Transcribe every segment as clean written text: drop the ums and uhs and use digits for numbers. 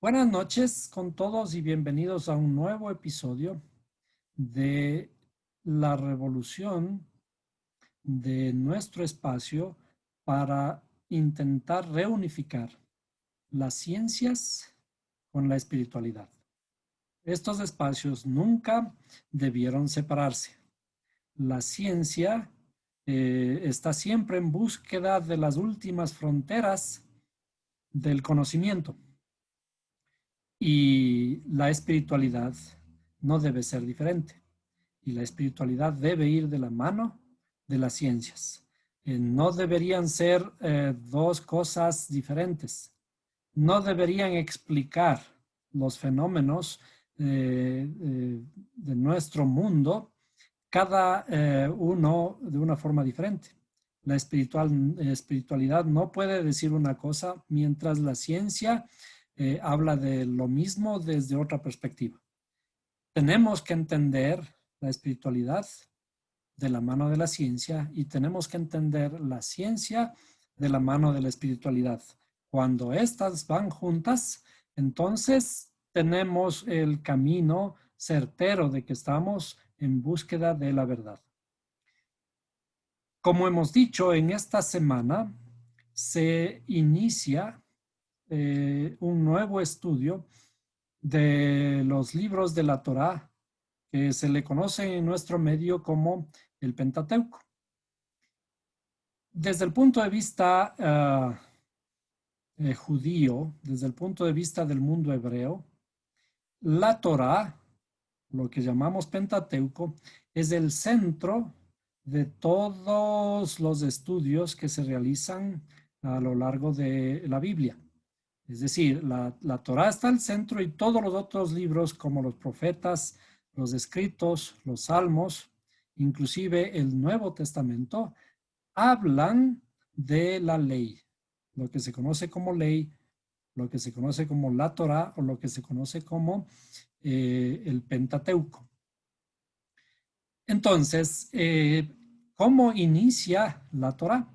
Buenas noches con todos y bienvenidos a un nuevo episodio de la revolución de nuestro espacio para intentar reunificar las ciencias con la espiritualidad. Estos espacios nunca debieron separarse. La ciencia está siempre en búsqueda de las últimas fronteras del conocimiento. Y la espiritualidad no debe ser diferente. Y la espiritualidad debe ir de la mano de las ciencias. No deberían ser dos cosas diferentes. No deberían explicar los fenómenos de nuestro mundo, cada uno de una forma diferente. La espiritualidad no puede decir una cosa mientras la ciencia habla de lo mismo desde otra perspectiva. Tenemos que entender la espiritualidad de la mano de la ciencia y tenemos que entender la ciencia de la mano de la espiritualidad. Cuando estas van juntas, entonces tenemos el camino certero de que estamos en búsqueda de la verdad. Como hemos dicho, en esta semana se inicia un nuevo estudio de los libros de la Torá, que se le conoce en nuestro medio como el Pentateuco. Desde el punto de vista judío, desde el punto de vista del mundo hebreo, la Torá, lo que llamamos Pentateuco, es el centro de todos los estudios que se realizan a lo largo de la Biblia. Es decir, la Torá está al centro y todos los otros libros como los profetas, los escritos, los salmos, inclusive el Nuevo Testamento, hablan de la ley, lo que se conoce como ley, lo que se conoce como la Torá o lo que se conoce como el Pentateuco. Entonces, ¿cómo inicia la Torá?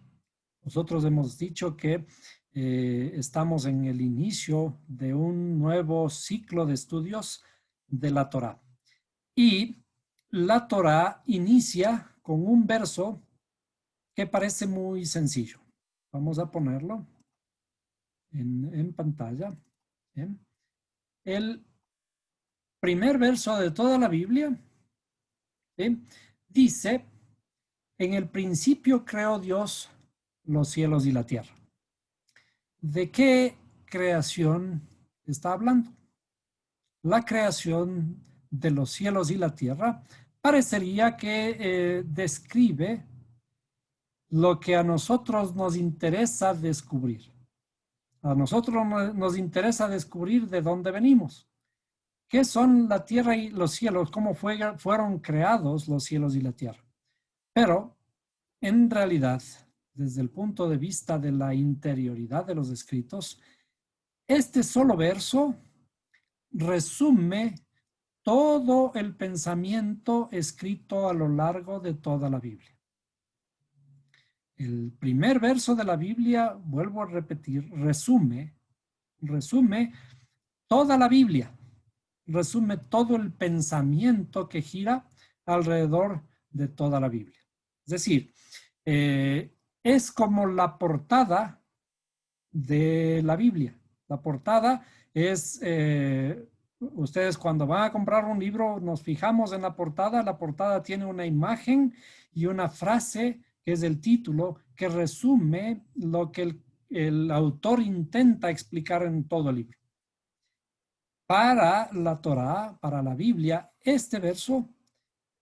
Nosotros hemos dicho que estamos en el inicio de un nuevo ciclo de estudios de la Torá. Y la Torá inicia con un verso que parece muy sencillo. Vamos a ponerlo en pantalla. ¿Bien? El primer verso de toda la Biblia, ¿sí?, dice: en el principio creó Dios los cielos y la tierra. ¿De qué creación está hablando? La creación de los cielos y la tierra parecería que describe lo que a nosotros nos interesa descubrir. A nosotros nos interesa descubrir de dónde venimos. ¿Qué son la tierra y los cielos? ¿Cómo fueron creados los cielos y la tierra? Pero, en realidad, desde el punto de vista de la interioridad de los escritos, este solo verso resume todo el pensamiento escrito a lo largo de toda la Biblia. El primer verso de la Biblia, vuelvo a repetir, resume toda la Biblia, resume todo el pensamiento que gira alrededor de toda la Biblia. Es decir, es como la portada de la Biblia. La portada es, ustedes cuando van a comprar un libro, nos fijamos en la portada tiene una imagen y una frase que es el título, que resume lo que el autor intenta explicar en todo el libro. Para la Torá, para la Biblia, este verso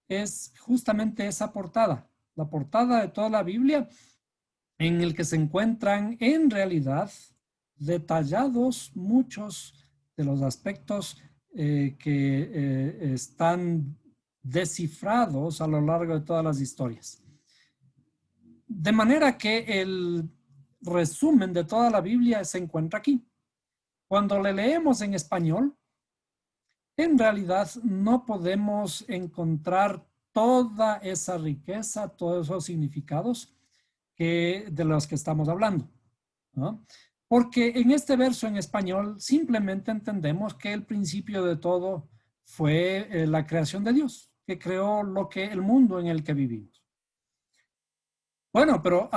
es justamente esa portada, la portada de toda la Biblia, en el que se encuentran en realidad detallados muchos de los aspectos que están descifrados a lo largo de todas las historias. De manera que el resumen de toda la Biblia se encuentra aquí. Cuando le leemos en español, en realidad no podemos encontrar toda esa riqueza, todos esos significados de los que estamos hablando, ¿no? Porque en este verso en español simplemente entendemos que el principio de todo fue la creación de Dios, que creó el mundo en el que vivimos. Bueno, pero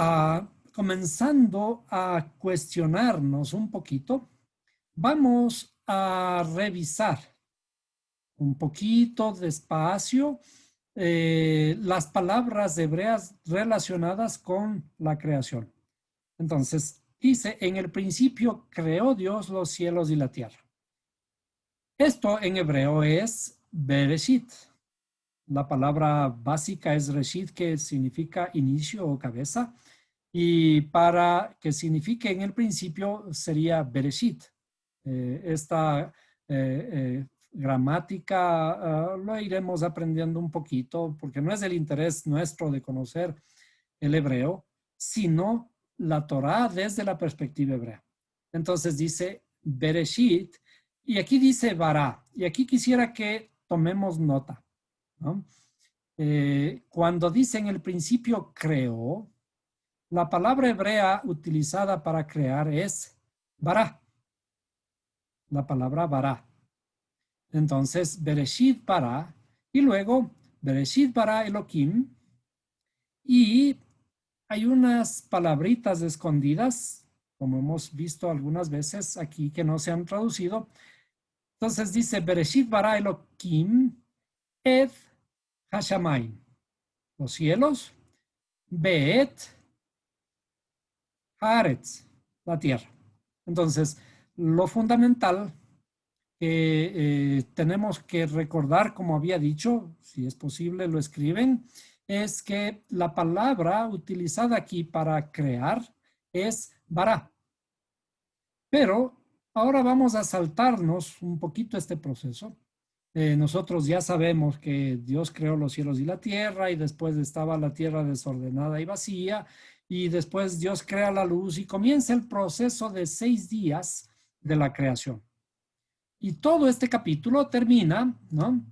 comenzando a cuestionarnos un poquito, vamos a revisar un poquito despacio las palabras hebreas relacionadas con la creación. Entonces, dice, en el principio creó Dios los cielos y la tierra. Esto en hebreo es Bereshit. La palabra básica es Reshit, que significa inicio o cabeza. Y para que signifique en el principio sería Bereshit. Esta gramática lo iremos aprendiendo un poquito porque no es el interés nuestro de conocer el hebreo, sino la Torá desde la perspectiva hebrea. Entonces dice Bereshit y aquí dice Bará. Y aquí quisiera que tomemos nota, ¿no? Cuando dice en el principio creó, la palabra hebrea utilizada para crear es Bará. La palabra Bará. Entonces, Bereshit Bará y luego Bereshit Bará Elohim y hay unas palabritas escondidas, como hemos visto algunas veces aquí que no se han traducido. Entonces dice Bereshit Bará Elohim et Hashamayim, los cielos, Beet Haaretz, la tierra. Entonces, lo fundamental que tenemos que recordar, como había dicho, si es posible lo escriben, es que la palabra utilizada aquí para crear es bara. Pero ahora vamos a saltarnos un poquito este proceso. Nosotros ya sabemos que Dios creó los cielos y la tierra y después estaba la tierra desordenada y vacía y después Dios crea la luz y comienza el proceso de 6 días de la creación. Y todo este capítulo termina, ¿no?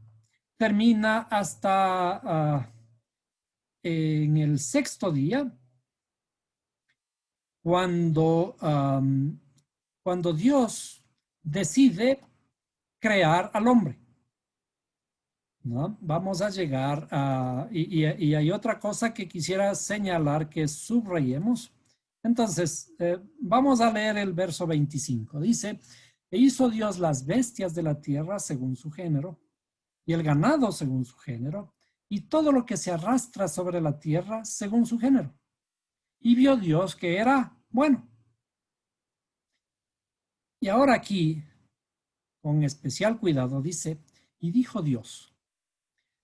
Termina hasta en el 6º día, cuando, cuando Dios decide crear al hombre, ¿no? Vamos a llegar a, y hay otra cosa que quisiera señalar que subrayemos. Entonces, vamos a leer el verso 25. Dice, e hizo Dios las bestias de la tierra según su género, y el ganado según su género, y todo lo que se arrastra sobre la tierra según su género. Y vio Dios que era bueno. Y ahora aquí, con especial cuidado, dice, y dijo Dios,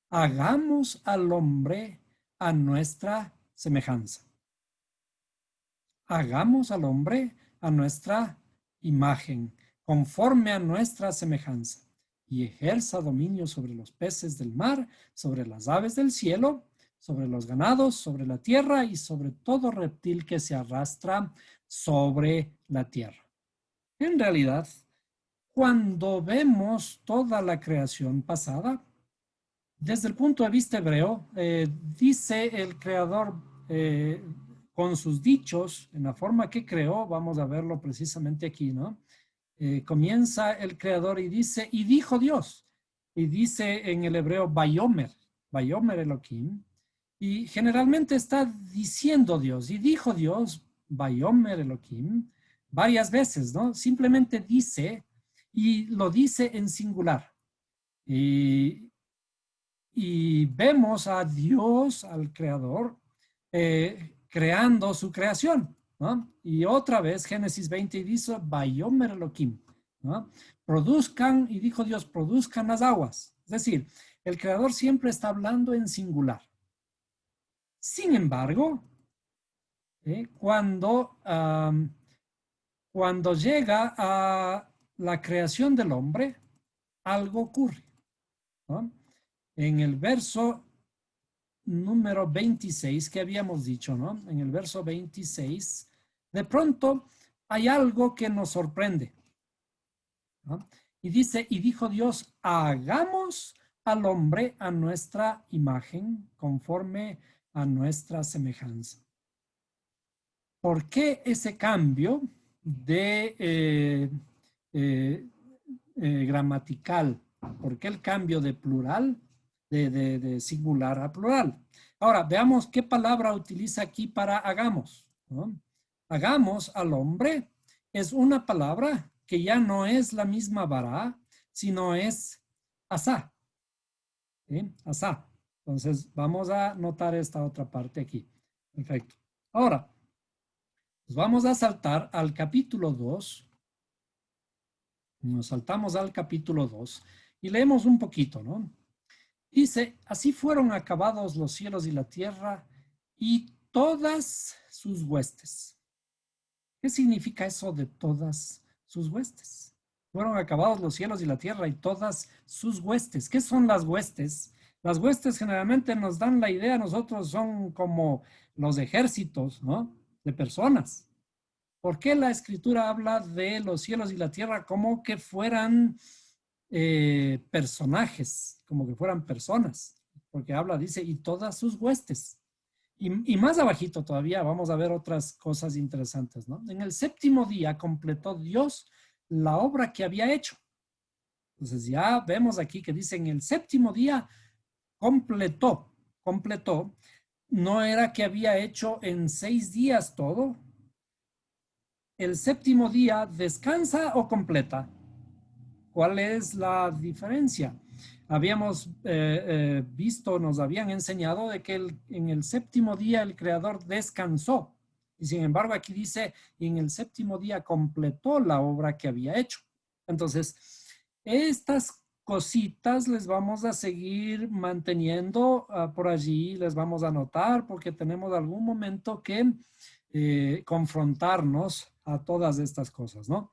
hagamos al hombre a nuestra semejanza. Hagamos al hombre a nuestra imagen, conforme a nuestra semejanza, y ejerza dominio sobre los peces del mar, sobre las aves del cielo, sobre los ganados, sobre la tierra y sobre todo reptil que se arrastra sobre la tierra. En realidad, cuando vemos toda la creación pasada, desde el punto de vista hebreo, dice el creador con sus dichos, en la forma que creó, vamos a verlo precisamente aquí, ¿no? Comienza el creador y dice, y dijo Dios, y dice en el hebreo, Bayomer Elohim, y generalmente está diciendo Dios, y dijo Dios, Bayomer Elohim, varias veces, ¿no? Simplemente dice, y lo dice en singular. Y vemos a Dios, al creador, creando su creación, ¿no? Y otra vez Génesis 20 dice, Bayomer Elohim, ¿no? Produzcan, y dijo Dios, produzcan las aguas. Es decir, el creador siempre está hablando en singular. Sin embargo, cuando llega a la creación del hombre, algo ocurre, ¿no? En el verso número 26 que habíamos dicho, ¿no? En el verso 26, de pronto hay algo que nos sorprende, ¿no? Y dice, y dijo Dios, hagamos al hombre a nuestra imagen, conforme a nuestra semejanza. ¿Por qué ese cambio? de gramatical. ¿Por qué el cambio de plural, de singular a plural? Ahora, veamos qué palabra utiliza aquí para hagamos, ¿no? Hagamos al hombre es una palabra que ya no es la misma bara, sino es asá. ¿Sí? Asá. Entonces, vamos a notar esta otra parte aquí. Perfecto. Ahora, pues vamos a saltar al capítulo 2. Nos saltamos al capítulo 2 y leemos un poquito, ¿no? Dice, así fueron acabados los cielos y la tierra y todas sus huestes. ¿Qué significa eso de todas sus huestes? Fueron acabados los cielos y la tierra y todas sus huestes. ¿Qué son las huestes? Las huestes generalmente nos dan la idea, nosotros son como los ejércitos, ¿no? De personas. ¿Por qué la escritura habla de los cielos y la tierra como que fueran personajes, como que fueran personas? Porque habla, dice, y todas sus huestes. Y más abajito todavía vamos a ver otras cosas interesantes, ¿no? En el séptimo día completó Dios la obra que había hecho. Entonces ya vemos aquí que dice en el séptimo día completó. No era que había hecho en 6 días todo. El séptimo día descansa o completa. ¿Cuál es la diferencia? Habíamos visto, nos habían enseñado de que en el séptimo día el Creador descansó. Y sin embargo aquí dice, y en el séptimo día completó la obra que había hecho. Entonces, estas cositas les vamos a seguir manteniendo por allí, les vamos a anotar porque tenemos algún momento que confrontarnos a todas estas cosas, ¿no?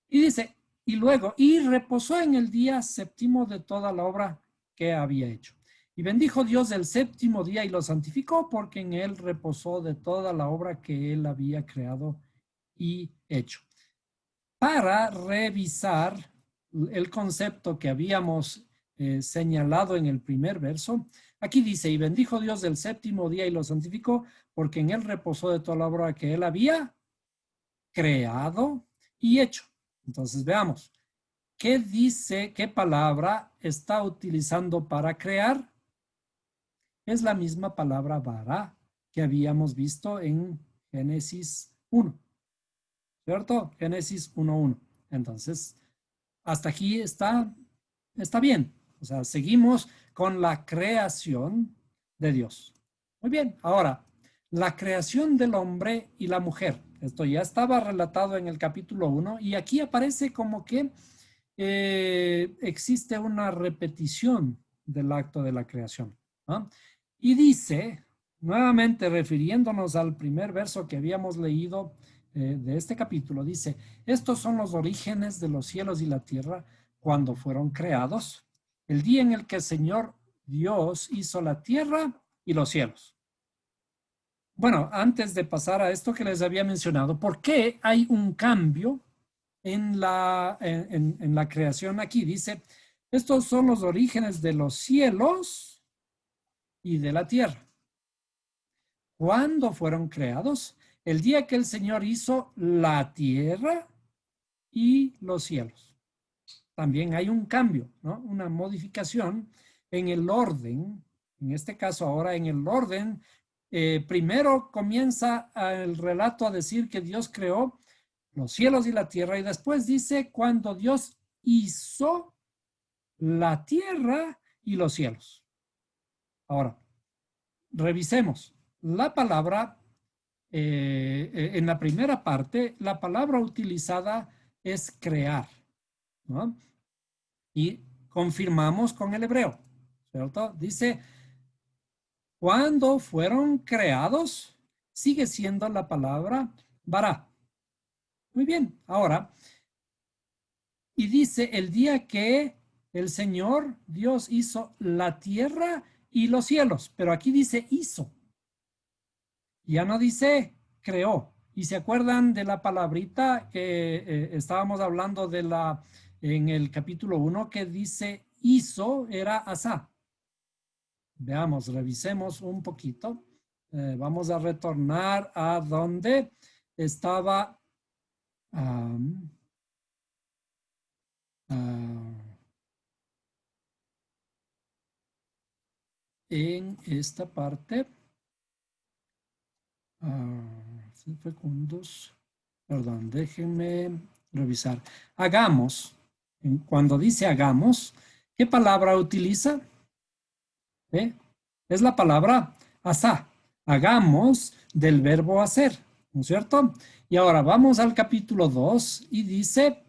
Y dice, y luego, y reposó en el día séptimo de toda la obra que había hecho. Y bendijo Dios el séptimo día y lo santificó porque en él reposó de toda la obra que él había creado y hecho. Para revisar el concepto que habíamos señalado en el primer verso, aquí dice, y bendijo Dios el séptimo día y lo santificó porque en él reposó de toda la obra que él había creado y hecho. Entonces veamos, ¿qué dice, qué palabra está utilizando para crear? Es la misma palabra bara que habíamos visto en Génesis 1, ¿cierto? Génesis 1:1. Entonces, hasta aquí está bien. O sea, seguimos con la creación de Dios. Muy bien, ahora, la creación del hombre y la mujer. Esto ya estaba relatado en el capítulo 1 y aquí aparece como que existe una repetición del acto de la creación, ¿no? Y dice, nuevamente refiriéndonos al primer verso que habíamos leído de este capítulo, dice, estos son los orígenes de los cielos y la tierra cuando fueron creados, el día en el que el Señor Dios hizo la tierra y los cielos. Bueno, antes de pasar a esto que les había mencionado, ¿por qué hay un cambio en la creación aquí? Dice, estos son los orígenes de los cielos y de la tierra. ¿Cuándo fueron creados? El día que el Señor hizo la tierra y los cielos. También hay un cambio, ¿no? Una modificación en el orden, en este caso ahora en el orden. Primero comienza el relato a decir que Dios creó los cielos y la tierra y después dice cuando Dios hizo la tierra y los cielos. Ahora, revisemos la palabra. En la primera parte, la palabra utilizada es crear, ¿no? Y confirmamos con el hebreo, ¿cierto? Dice, cuando fueron creados, sigue siendo la palabra bara. Muy bien, ahora, y dice, el día que el Señor Dios hizo la tierra y los cielos, pero aquí dice hizo, ya no dice creó. Y se acuerdan de la palabrita que estábamos hablando de en el capítulo 1 que dice hizo, era asá. Veamos, revisemos un poquito. Vamos a retornar a donde estaba am, ah, en esta parte, fecundos, perdón, déjenme revisar. Hagamos, cuando dice hagamos, ¿qué palabra utiliza? ¿Eh? Es la palabra asá. Hagamos del verbo hacer, ¿no es cierto? Y ahora vamos al capítulo 2 y dice,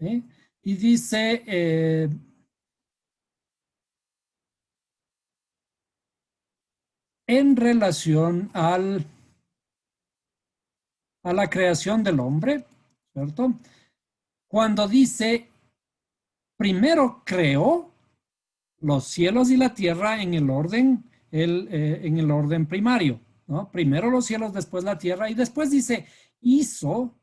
¿eh? Y dice, en relación a la creación del hombre, ¿cierto? Cuando dice, primero creó los cielos y la tierra en el orden primario, ¿no? Primero los cielos, después la tierra, y después dice, hizo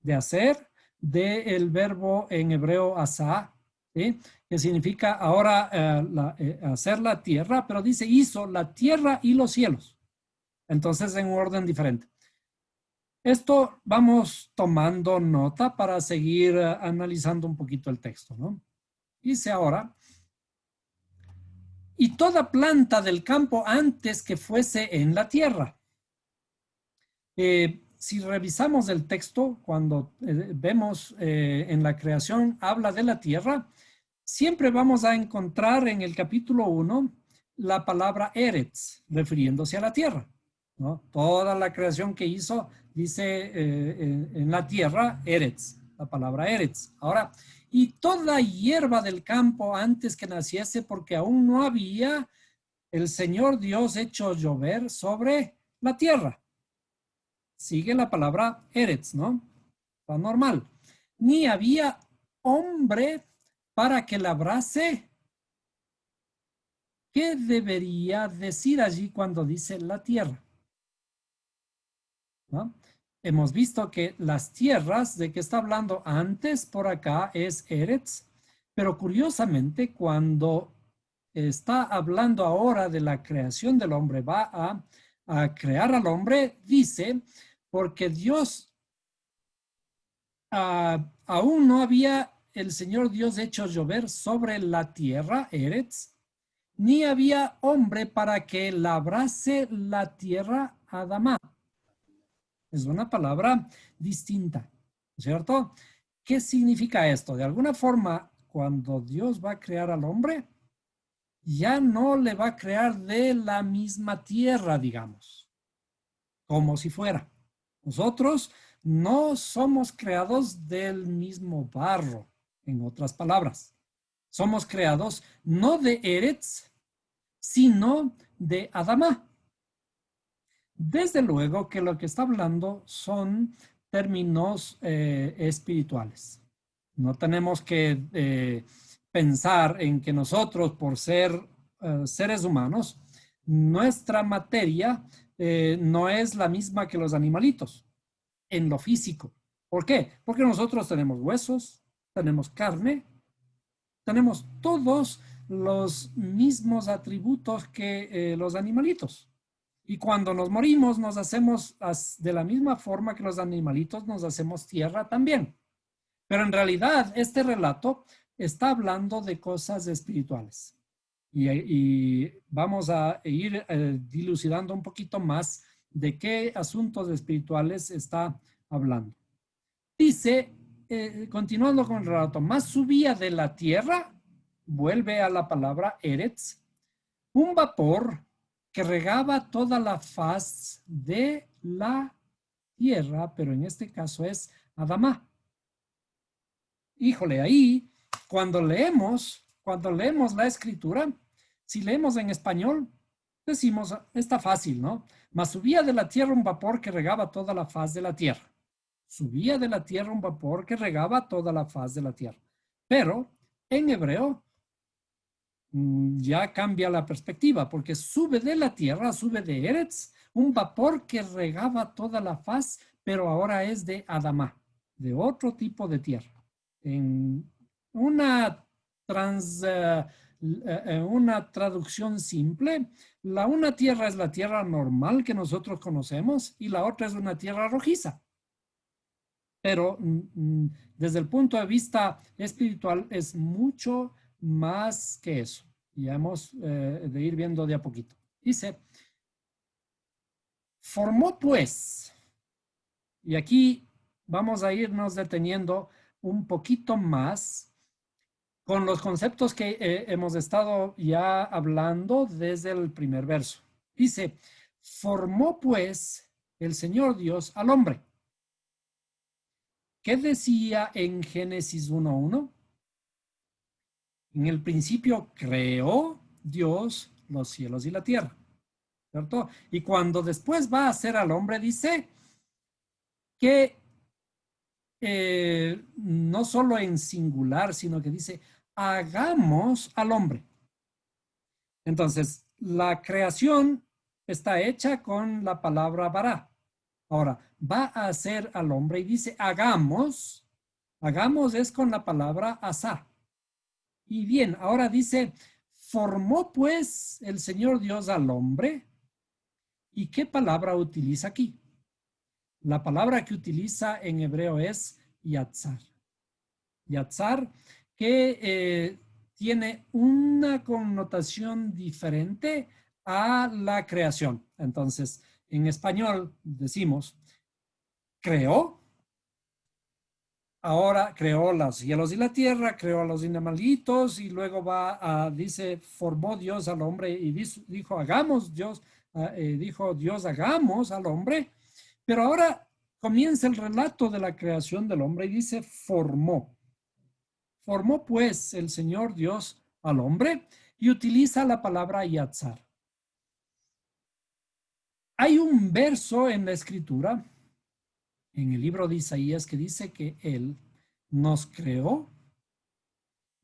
de hacer del verbo en hebreo asá, ¿sí? Que significa ahora hacer la tierra, pero dice hizo la tierra y los cielos. Entonces en un orden diferente. Esto vamos tomando nota para seguir analizando un poquito el texto, ¿no? Dice ahora, y toda planta del campo antes que fuese en la tierra. Si revisamos el texto, cuando vemos en la creación, habla de la tierra, siempre vamos a encontrar en el capítulo 1 la palabra Eretz, refiriéndose a la tierra, ¿no? Toda la creación que hizo dice en la tierra Eretz, la palabra Eretz. Ahora, y toda hierba del campo antes que naciese, porque aún no había el Señor Dios hecho llover sobre la tierra. Sigue la palabra Eretz, ¿no? Está normal. Ni había hombre para que labrase. ¿Qué debería decir allí cuando dice la tierra? ¿No? Hemos visto que las tierras de que está hablando antes por acá es Eretz, pero curiosamente cuando está hablando ahora de la creación del hombre, va a crear al hombre, dice, porque Dios aún no había el Señor Dios hecho llover sobre la tierra, Eretz, ni había hombre para que labrase la tierra, Adamá. Es una palabra distinta, ¿cierto? ¿Qué significa esto? De alguna forma, cuando Dios va a crear al hombre, ya no le va a crear de la misma tierra, digamos, como si fuera. Nosotros no somos creados del mismo barro, en otras palabras. Somos creados no de Eretz, sino de Adamá. Desde luego que lo que está hablando son términos espirituales. No tenemos que pensar en que nosotros, por ser seres humanos, nuestra materia no es la misma que los animalitos en lo físico. ¿Por qué? Porque nosotros tenemos huesos, tenemos carne, tenemos todos los mismos atributos que los animalitos. Y cuando nos morimos, nos hacemos de la misma forma que los animalitos, nos hacemos tierra también. Pero en realidad, este relato está hablando de cosas espirituales. Y vamos a ir dilucidando un poquito más de qué asuntos espirituales está hablando. Dice, continuando con el relato, más subía de la tierra, vuelve a la palabra Eretz, un vapor que regaba toda la faz de la tierra, pero en este caso es Adamá. Híjole, ahí, cuando leemos la escritura, si leemos en español, decimos, está fácil, ¿no? Mas subía de la tierra un vapor que regaba toda la faz de la tierra. Subía de la tierra un vapor que regaba toda la faz de la tierra. Pero en hebreo ya cambia la perspectiva, porque sube de la tierra, sube de Eretz, un vapor que regaba toda la faz, pero ahora es de Adamá, de otro tipo de tierra. En una, una traducción simple, una tierra es la tierra normal que nosotros conocemos y la otra es una tierra rojiza. pero desde el punto de vista espiritual es mucho más que eso. Y hemos de ir viendo de a poquito. Dice, formó pues, y aquí vamos a irnos deteniendo un poquito más con los conceptos que hemos estado ya hablando desde el primer verso. Dice, formó pues el Señor Dios al hombre. ¿Qué decía en Génesis 1:1? En el principio creó Dios los cielos y la tierra, ¿cierto? Y cuando después va a hacer al hombre, dice que no solo en singular, sino que dice, hagamos al hombre. Entonces, la creación está hecha con la palabra bara. Ahora, va a hacer al hombre y dice, hagamos. Hagamos es con la palabra asá. Y bien, ahora dice, formó pues el Señor Dios al hombre. ¿Y qué palabra utiliza aquí? La palabra que utiliza en hebreo es yatzar. Yatzar, que tiene una connotación diferente a la creación. Entonces, en español decimos, creó, ahora creó los cielos y la tierra, creó a los animalitos y luego va a, dice, formó Dios al hombre y dijo, hagamos Dios, dijo Dios, hagamos al hombre. Pero ahora comienza el relato de la creación del hombre y dice, formó. Formó pues el Señor Dios al hombre y utiliza la palabra yatzar. Hay un verso en la escritura, en el libro de Isaías, que dice que Él nos creó,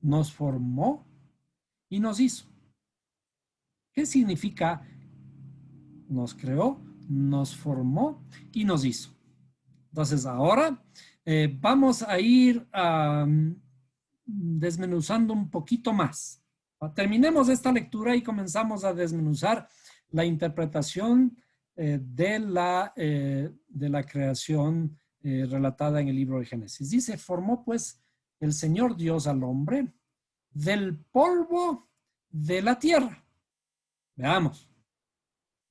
nos formó y nos hizo. ¿Qué significa nos creó, nos formó y nos hizo? Entonces ahora vamos a ir desmenuzando un poquito más. Terminemos esta lectura y comenzamos a desmenuzar la interpretación de la creación relatada en el libro de Génesis. Dice, formó pues el Señor Dios al hombre del polvo de la tierra. Veamos,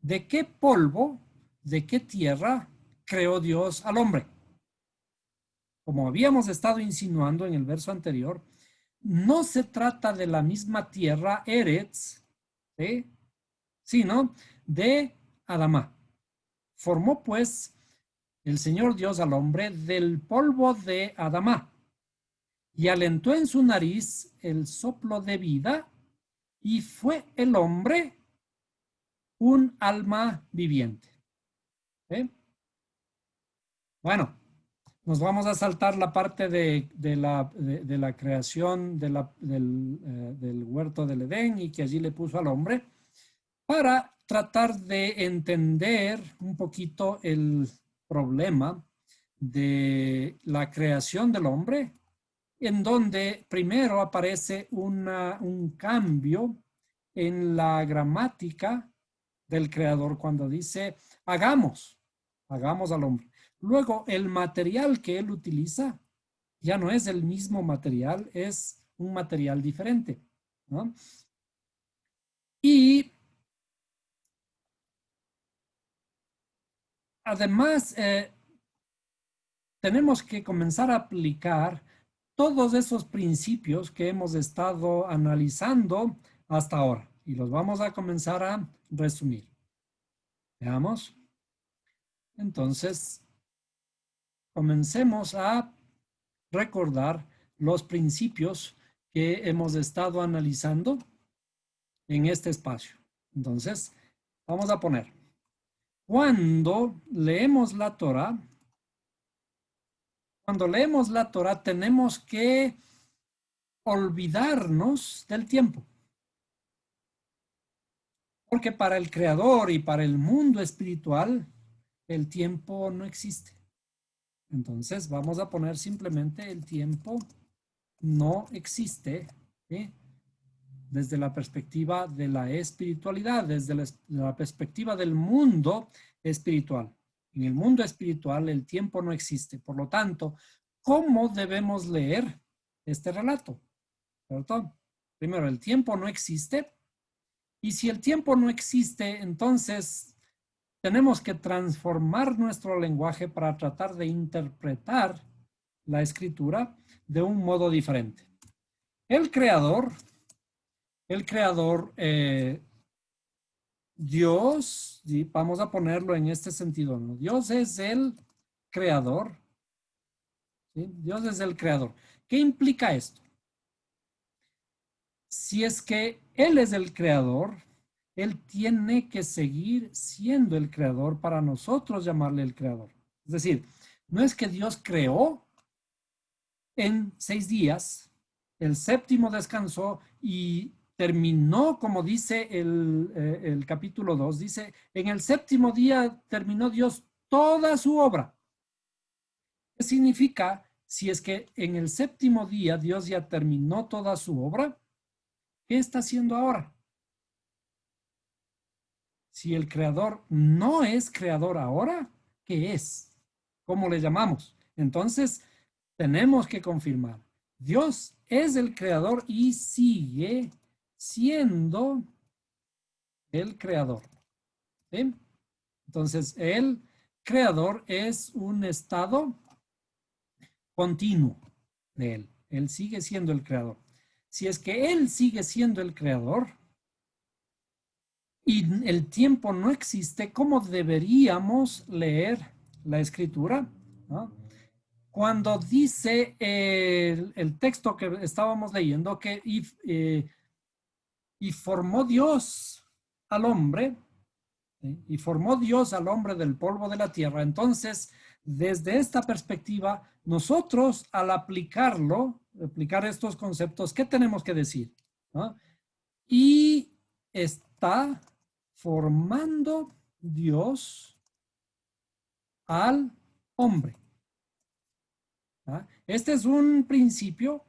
¿de qué polvo, de qué tierra creó Dios al hombre? Como habíamos estado insinuando en el verso anterior, no se trata de la misma tierra, Eretz, ¿sí? Sino de Adamá. Formó pues el Señor Dios al hombre del polvo de Adamá y alentó en su nariz el soplo de vida y fue el hombre un alma viviente. ¿Sí? Bueno, nos vamos a saltar la parte de la creación del huerto del Edén y que allí le puso al hombre para tratar de entender un poquito el problema de la creación del hombre, en donde primero aparece un cambio en la gramática del creador cuando dice hagamos al hombre. Luego, el material que él utiliza ya no es el mismo material, es un material diferente, ¿no? Y además, tenemos que comenzar a aplicar todos esos principios que hemos estado analizando hasta ahora. Y los vamos a comenzar a resumir. Veamos. Entonces, comencemos a recordar los principios que hemos estado analizando en este espacio. Entonces, vamos a poner, cuando leemos la Torah, tenemos que olvidarnos del tiempo. Porque para el creador y para el mundo espiritual, el tiempo no existe. Entonces vamos a poner simplemente el tiempo no existe, ¿sí? Desde la perspectiva de la espiritualidad, desde la perspectiva del mundo espiritual. En el mundo espiritual el tiempo no existe. Por lo tanto, ¿cómo debemos leer este relato? ¿Cierto? Primero, el tiempo no existe. Y si el tiempo no existe, entonces tenemos que transformar nuestro lenguaje para tratar de interpretar la escritura de un modo diferente. El creador, Dios, y vamos a ponerlo en este sentido, ¿no? Dios es el creador, ¿sí? Dios es el creador. ¿Qué implica esto? Si es que Él es el creador, Él tiene que seguir siendo el creador para nosotros llamarle el creador. Es decir, no es que Dios creó en 6 días, el séptimo descansó y terminó, como dice el capítulo 2, dice, en el séptimo día terminó Dios toda su obra. ¿Qué significa? Si es que en el séptimo día Dios ya terminó toda su obra, ¿qué está haciendo ahora? Si el creador no es creador ahora, ¿qué es? ¿Cómo le llamamos? Entonces, tenemos que confirmar. Dios es el creador y sigue siendo el creador. ¿Sí? Entonces, el creador es un estado continuo de él. Él sigue siendo el creador. Si es que él sigue siendo el creador y el tiempo no existe, ¿cómo deberíamos leer la escritura? ¿No? Cuando dice el texto que estábamos leyendo que y formó Dios al hombre, ¿sí? Y formó Dios al hombre del polvo de la tierra. Entonces, desde esta perspectiva, nosotros al aplicar estos conceptos, ¿qué tenemos que decir? ¿No? Y está formando Dios al hombre. ¿Ah? Este es un principio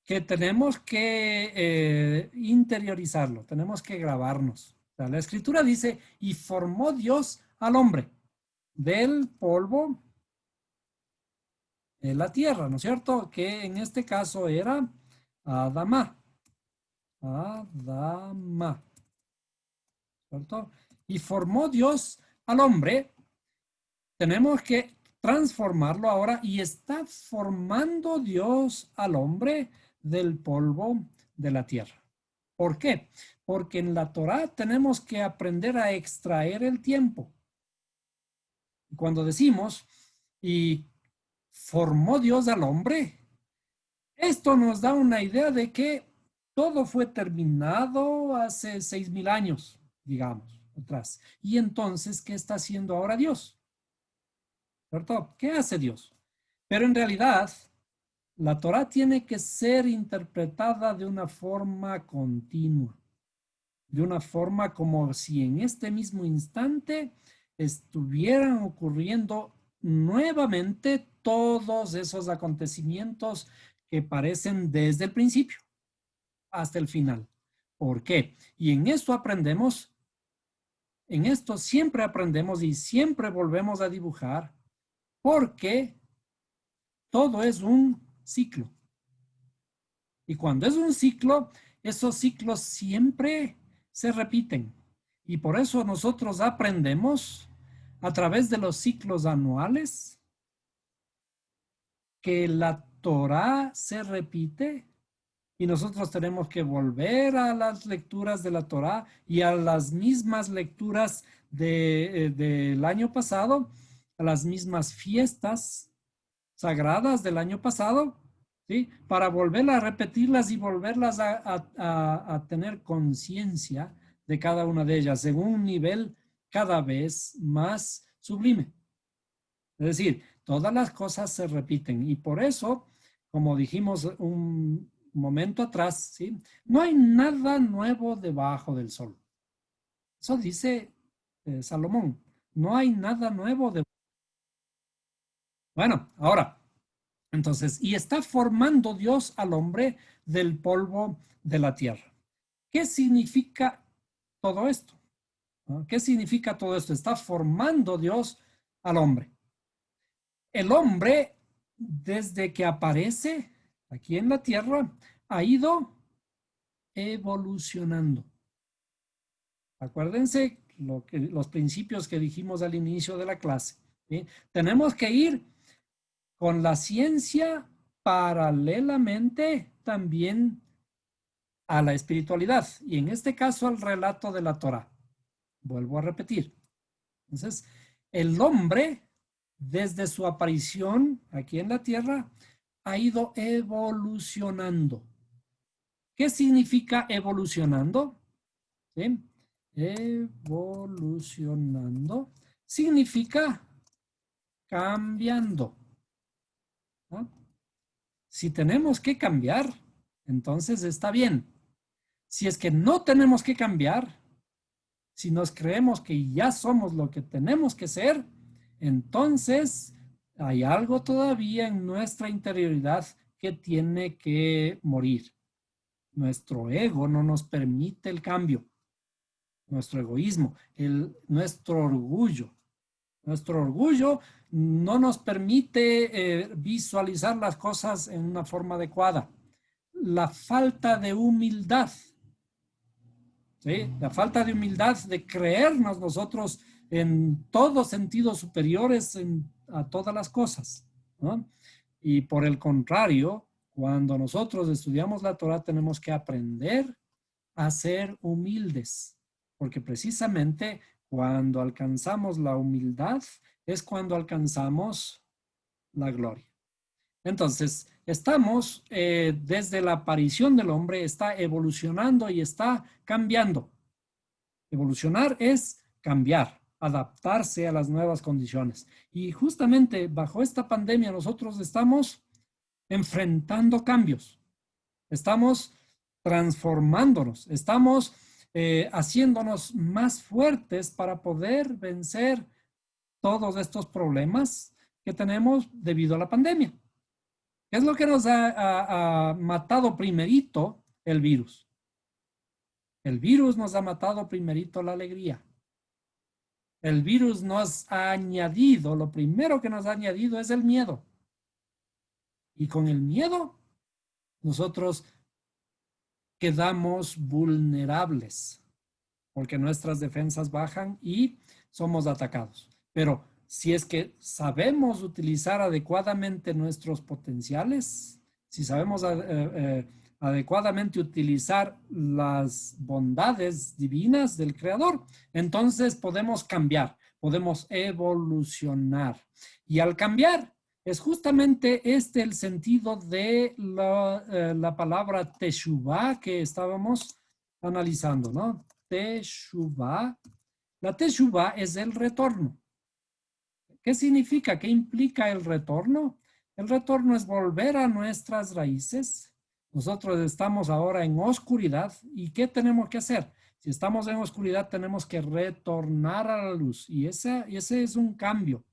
que tenemos que interiorizarlo, tenemos que grabarnos. O sea, la escritura dice, y formó Dios al hombre del polvo de la tierra, ¿no es cierto? Que en este caso era Adama. Adama, ¿cierto? Y formó Dios al hombre. Tenemos que transformarlo ahora y está formando Dios al hombre del polvo de la tierra. ¿Por qué? Porque en la Torá tenemos que aprender a extraer el tiempo. Cuando decimos, y formó Dios al hombre, esto nos da una idea de que todo fue terminado hace 6,000 años, digamos, atrás. Y entonces, ¿qué está haciendo ahora Dios? ¿Cierto? ¿Qué hace Dios? Pero en realidad, la Torá tiene que ser interpretada de una forma continua, de una forma como si en este mismo instante estuvieran ocurriendo nuevamente todos esos acontecimientos que parecen desde el principio hasta el final. ¿Por qué? Y en esto aprendemos, en esto siempre aprendemos y siempre volvemos a dibujar porque todo es un ciclo. Y cuando es un ciclo, esos ciclos siempre se repiten. Y por eso nosotros aprendemos a través de los ciclos anuales que la Torá se repite y nosotros tenemos que volver a las lecturas de la Torá y a las mismas lecturas del año pasado, a las mismas fiestas sagradas del año pasado, ¿sí? Para volver a repetirlas y volverlas a tener conciencia de cada una de ellas en un nivel cada vez más sublime. Es decir, todas las cosas se repiten y por eso, como dijimos un momento atrás, ¿sí? No hay nada nuevo debajo del sol. Eso dice Salomón. No hay nada nuevo debajo. Bueno, ahora, entonces, y está formando Dios al hombre del polvo de la tierra. ¿Qué significa todo esto? ¿No? ¿Qué significa todo esto? Está formando Dios al hombre. El hombre, desde que aparece aquí en la tierra, ha ido evolucionando. Acuérdense los principios que dijimos al inicio de la clase, ¿sí? Tenemos que ir con la ciencia paralelamente también a la espiritualidad, y en este caso al relato de la Torá. Vuelvo a repetir. Entonces, el hombre, desde su aparición aquí en la tierra, ha ido evolucionando. ¿Qué significa evolucionando? ¿Sí? Evolucionando significa cambiando, ¿no? Si tenemos que cambiar, entonces está bien. Si es que no tenemos que cambiar, si nos creemos que ya somos lo que tenemos que ser, entonces hay algo todavía en nuestra interioridad que tiene que morir. Nuestro ego no nos permite el cambio. Nuestro egoísmo, nuestro orgullo. Nuestro orgullo no nos permite visualizar las cosas en una forma adecuada. La falta de humildad, ¿sí? La falta de humildad de creernos nosotros en todos sentidos superiores a todas las cosas, ¿no? Y por el contrario, cuando nosotros estudiamos la Torah, tenemos que aprender a ser humildes, porque precisamente cuando alcanzamos la humildad es cuando alcanzamos la gloria. Entonces, estamos desde la aparición del hombre, está evolucionando y está cambiando. Evolucionar es cambiar, adaptarse a las nuevas condiciones. Y justamente bajo esta pandemia nosotros estamos enfrentando cambios, estamos transformándonos, estamos haciéndonos más fuertes para poder vencer todos estos problemas que tenemos debido a la pandemia. ¿Qué es lo que nos ha matado primerito? El virus. El virus nos ha matado primerito la alegría. El virus nos ha añadido, lo primero que nos ha añadido es el miedo. Y con el miedo, nosotros quedamos vulnerables porque nuestras defensas bajan y somos atacados. Pero si es que sabemos utilizar adecuadamente nuestros potenciales, si sabemos adecuadamente utilizar las bondades divinas del Creador, entonces podemos cambiar, podemos evolucionar. Y al cambiar, es justamente este el sentido de la palabra teshuvah que estábamos analizando, ¿no? Teshuvah. La teshuvah es el retorno. ¿Qué significa? ¿Qué implica el retorno? El retorno es volver a nuestras raíces. Nosotros estamos ahora en oscuridad. ¿Y qué tenemos que hacer? Si estamos en oscuridad, tenemos que retornar a la luz. Y ese es un cambio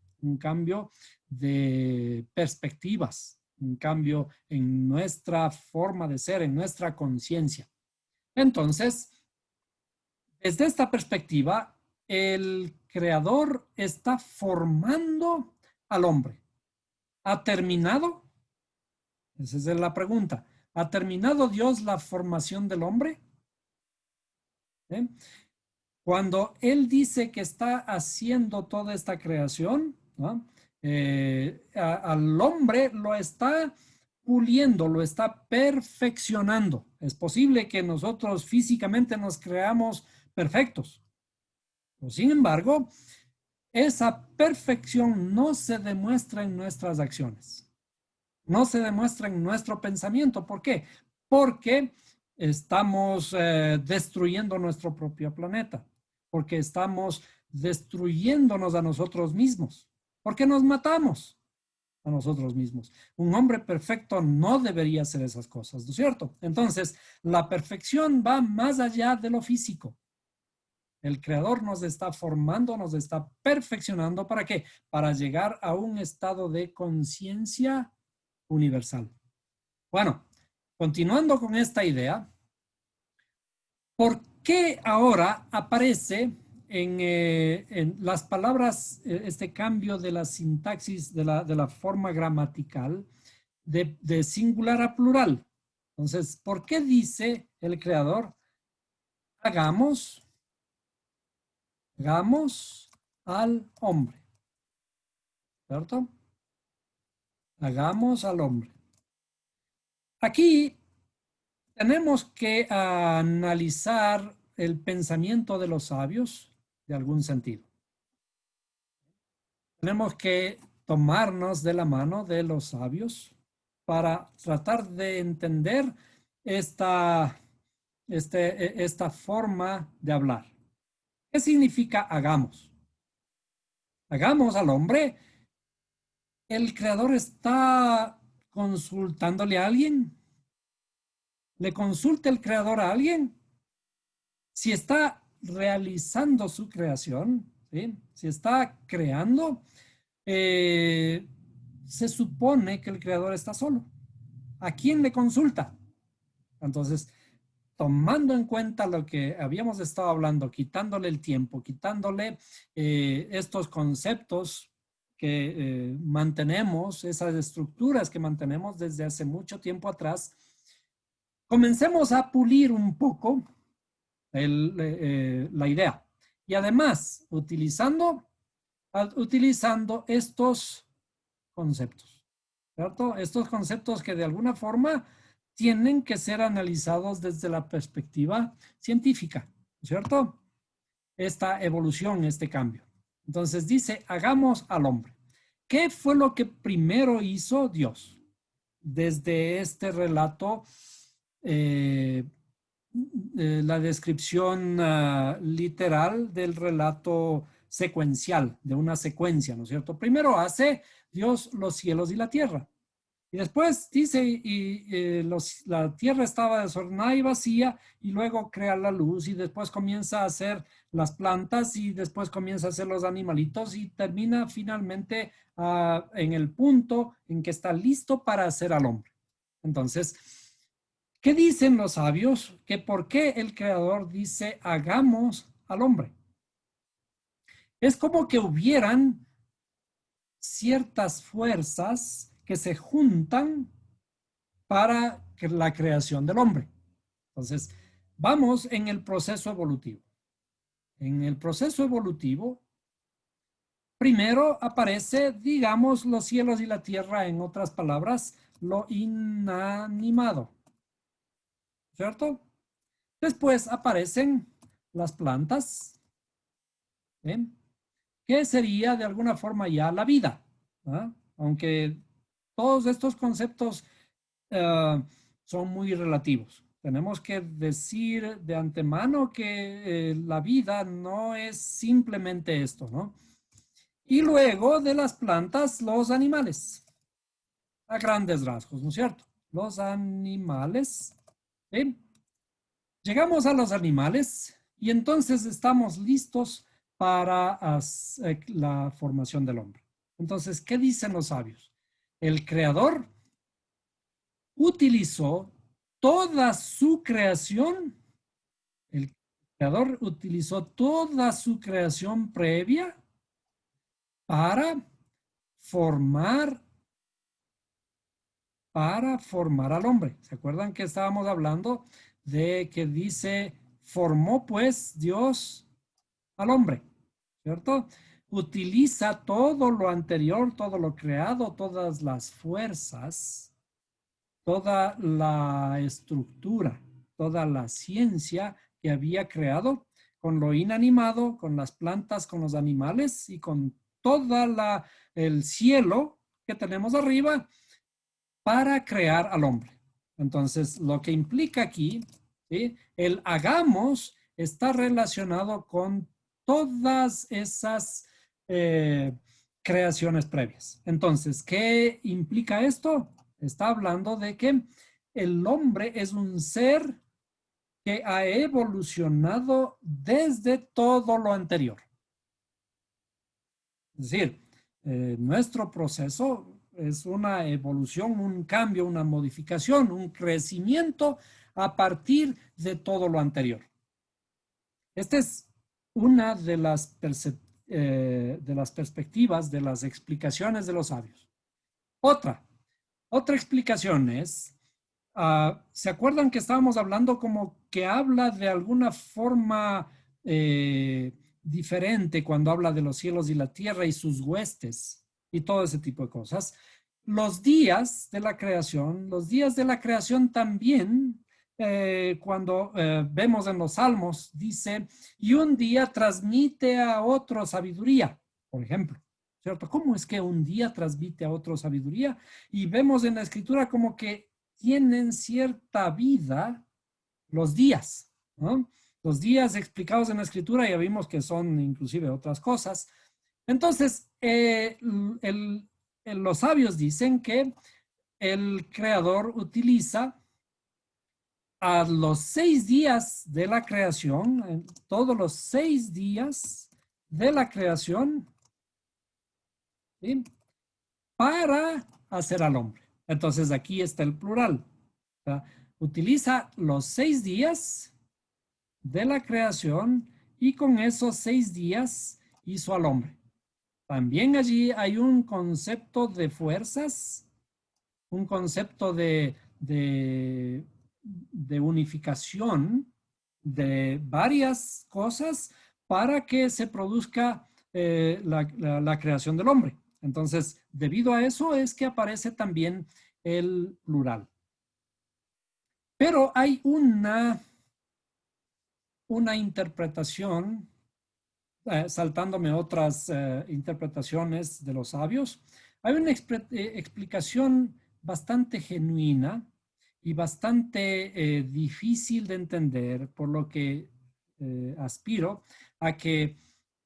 de perspectivas, un cambio en nuestra forma de ser, en nuestra conciencia. Entonces, desde esta perspectiva, el creador está formando al hombre. ¿Ha terminado? Esa es la pregunta. ¿Ha terminado Dios la formación del hombre? ¿Eh? Cuando Él dice que está haciendo toda esta creación, ¿no? Al hombre lo está puliendo, lo está perfeccionando. Es posible que nosotros físicamente nos creamos perfectos. Sin embargo, esa perfección no se demuestra en nuestras acciones, no se demuestra en nuestro pensamiento. ¿Por qué? Porque estamos destruyendo nuestro propio planeta, porque estamos destruyéndonos a nosotros mismos, porque nos matamos a nosotros mismos. Un hombre perfecto no debería hacer esas cosas, ¿no es cierto? Entonces, la perfección va más allá de lo físico. El creador nos está formando, nos está perfeccionando. ¿Para qué? Para llegar a un estado de conciencia universal. Bueno, continuando con esta idea, ¿por qué ahora aparece en las palabras, este cambio de la sintaxis, de la forma gramatical, de singular a plural. Entonces, ¿por qué dice el creador, hagamos al hombre? ¿Cierto? Hagamos al hombre. Aquí tenemos que analizar el pensamiento de los sabios de algún sentido. Tenemos que tomarnos de la mano de los sabios para tratar de entender esta forma de hablar. ¿Qué significa hagamos? Hagamos al hombre. ¿El creador está consultándole a alguien? ¿Le consulta el creador a alguien? Si está realizando su creación, ¿sí? Si está creando, se supone que el creador está solo. ¿A quién le consulta? Entonces, tomando en cuenta lo que habíamos estado hablando, quitándole el tiempo, quitándole estos conceptos que mantenemos, esas estructuras que mantenemos desde hace mucho tiempo atrás, comencemos a pulir un poco la idea. Y además, utilizando estos conceptos, ¿cierto? Estos conceptos que de alguna forma tienen que ser analizados desde la perspectiva científica, ¿cierto? Esta evolución, este cambio. Entonces dice, hagamos al hombre. ¿Qué fue lo que primero hizo Dios? Desde este relato, la descripción literal del relato secuencial, de una secuencia, ¿no es cierto? Primero hace Dios los cielos y la tierra. Y después dice, la tierra estaba desordenada y vacía, y luego crea la luz, y después comienza a hacer las plantas, y después comienza a hacer los animalitos, y termina finalmente en el punto en que está listo para hacer al hombre. Entonces, ¿qué dicen los sabios? Que por qué el creador dice, hagamos al hombre. Es como que hubieran ciertas fuerzas que se juntan para la creación del hombre. Entonces, vamos en el proceso evolutivo. En el proceso evolutivo, primero aparece, digamos, los cielos y la tierra, en otras palabras, lo inanimado, ¿cierto? Después aparecen las plantas, ¿eh? Que sería de alguna forma ya la vida, ¿eh? Aunque todos estos conceptos son muy relativos. Tenemos que decir de antemano que la vida no es simplemente esto, ¿no? Y luego de las plantas, los animales, a grandes rasgos, ¿no es cierto? Los animales, ¿sí? Llegamos a los animales y entonces estamos listos para la formación del hombre. Entonces, ¿qué dicen los sabios? El creador utilizó toda su creación, el creador utilizó toda su creación previa para formar, al hombre. ¿Se acuerdan que estábamos hablando de que dice, formó pues Dios al hombre, ¿cierto? Utiliza todo lo anterior, todo lo creado, todas las fuerzas, toda la estructura, toda la ciencia que había creado con lo inanimado, con las plantas, con los animales y con toda el cielo que tenemos arriba para crear al hombre. Entonces, lo que implica aquí, ¿sí? El hagamos está relacionado con todas esas creaciones previas. Entonces, ¿qué implica esto? Está hablando de que el hombre es un ser que ha evolucionado desde todo lo anterior. Es decir, nuestro proceso es una evolución, un cambio, una modificación, un crecimiento a partir de todo lo anterior. Este es una de las perspectivas, de las explicaciones de los sabios. Otra explicación es, ¿se acuerdan que estábamos hablando como que habla de alguna forma diferente cuando habla de los cielos y la tierra y sus huestes y todo ese tipo de cosas? Los días de la creación también, cuando vemos en los salmos, dice, y un día transmite a otro sabiduría, por ejemplo, ¿cierto? ¿Cómo es que un día transmite a otro sabiduría? Y vemos en la escritura como que tienen cierta vida los días, ¿no? Los días explicados en la escritura ya vimos que son inclusive otras cosas. Entonces, los sabios dicen que el creador utiliza a los 6 días de la creación, todos los 6 días de la creación, ¿sí?, para hacer al hombre. Entonces aquí está el plural. O sea, utiliza los 6 días de la creación y con esos 6 días hizo al hombre. También allí hay un concepto de fuerzas, un concepto de unificación de varias cosas para que se produzca la creación del hombre. Entonces, debido a eso es que aparece también el plural. Pero hay una interpretación, saltándome otras interpretaciones de los sabios, hay una explicación bastante genuina y bastante difícil de entender, por lo que aspiro a que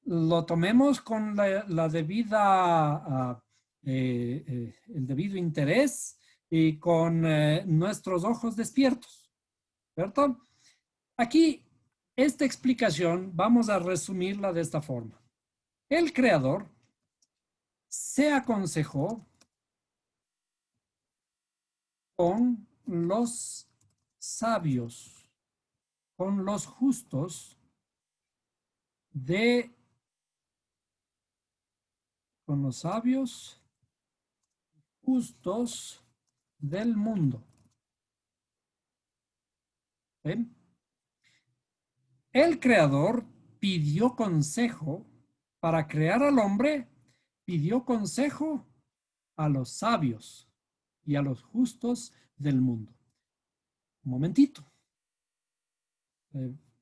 lo tomemos con la debida, el debido interés y con nuestros ojos despiertos, ¿cierto? Aquí, esta explicación vamos a resumirla de esta forma. El creador se aconsejó con los sabios, con los justos con los sabios justos del mundo. ¿Ven? El creador pidió consejo para crear al hombre, pidió consejo a los sabios y a los justos del mundo. Un momentito.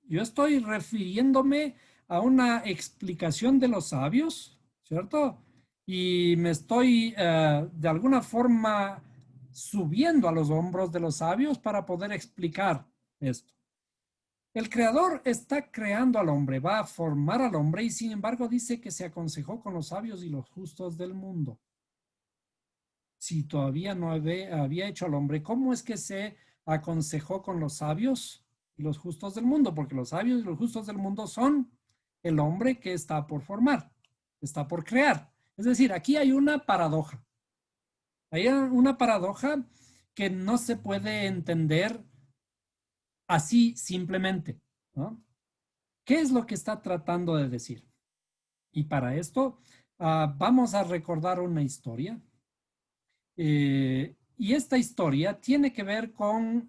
Yo estoy refiriéndome a una explicación de los sabios, ¿cierto? Y me estoy de alguna forma subiendo a los hombros de los sabios para poder explicar esto. El creador está creando al hombre, va a formar al hombre y sin embargo dice que se aconsejó con los sabios y los justos del mundo. Si todavía no había hecho al hombre, ¿cómo es que se aconsejó con los sabios y los justos del mundo? Porque los sabios y los justos del mundo son el hombre que está por formar, está por crear. Es decir, aquí hay una paradoja. Hay una paradoja que no se puede entender así simplemente, ¿no? ¿Qué es lo que está tratando de decir? Y para esto vamos a recordar una historia. Y esta historia tiene que ver con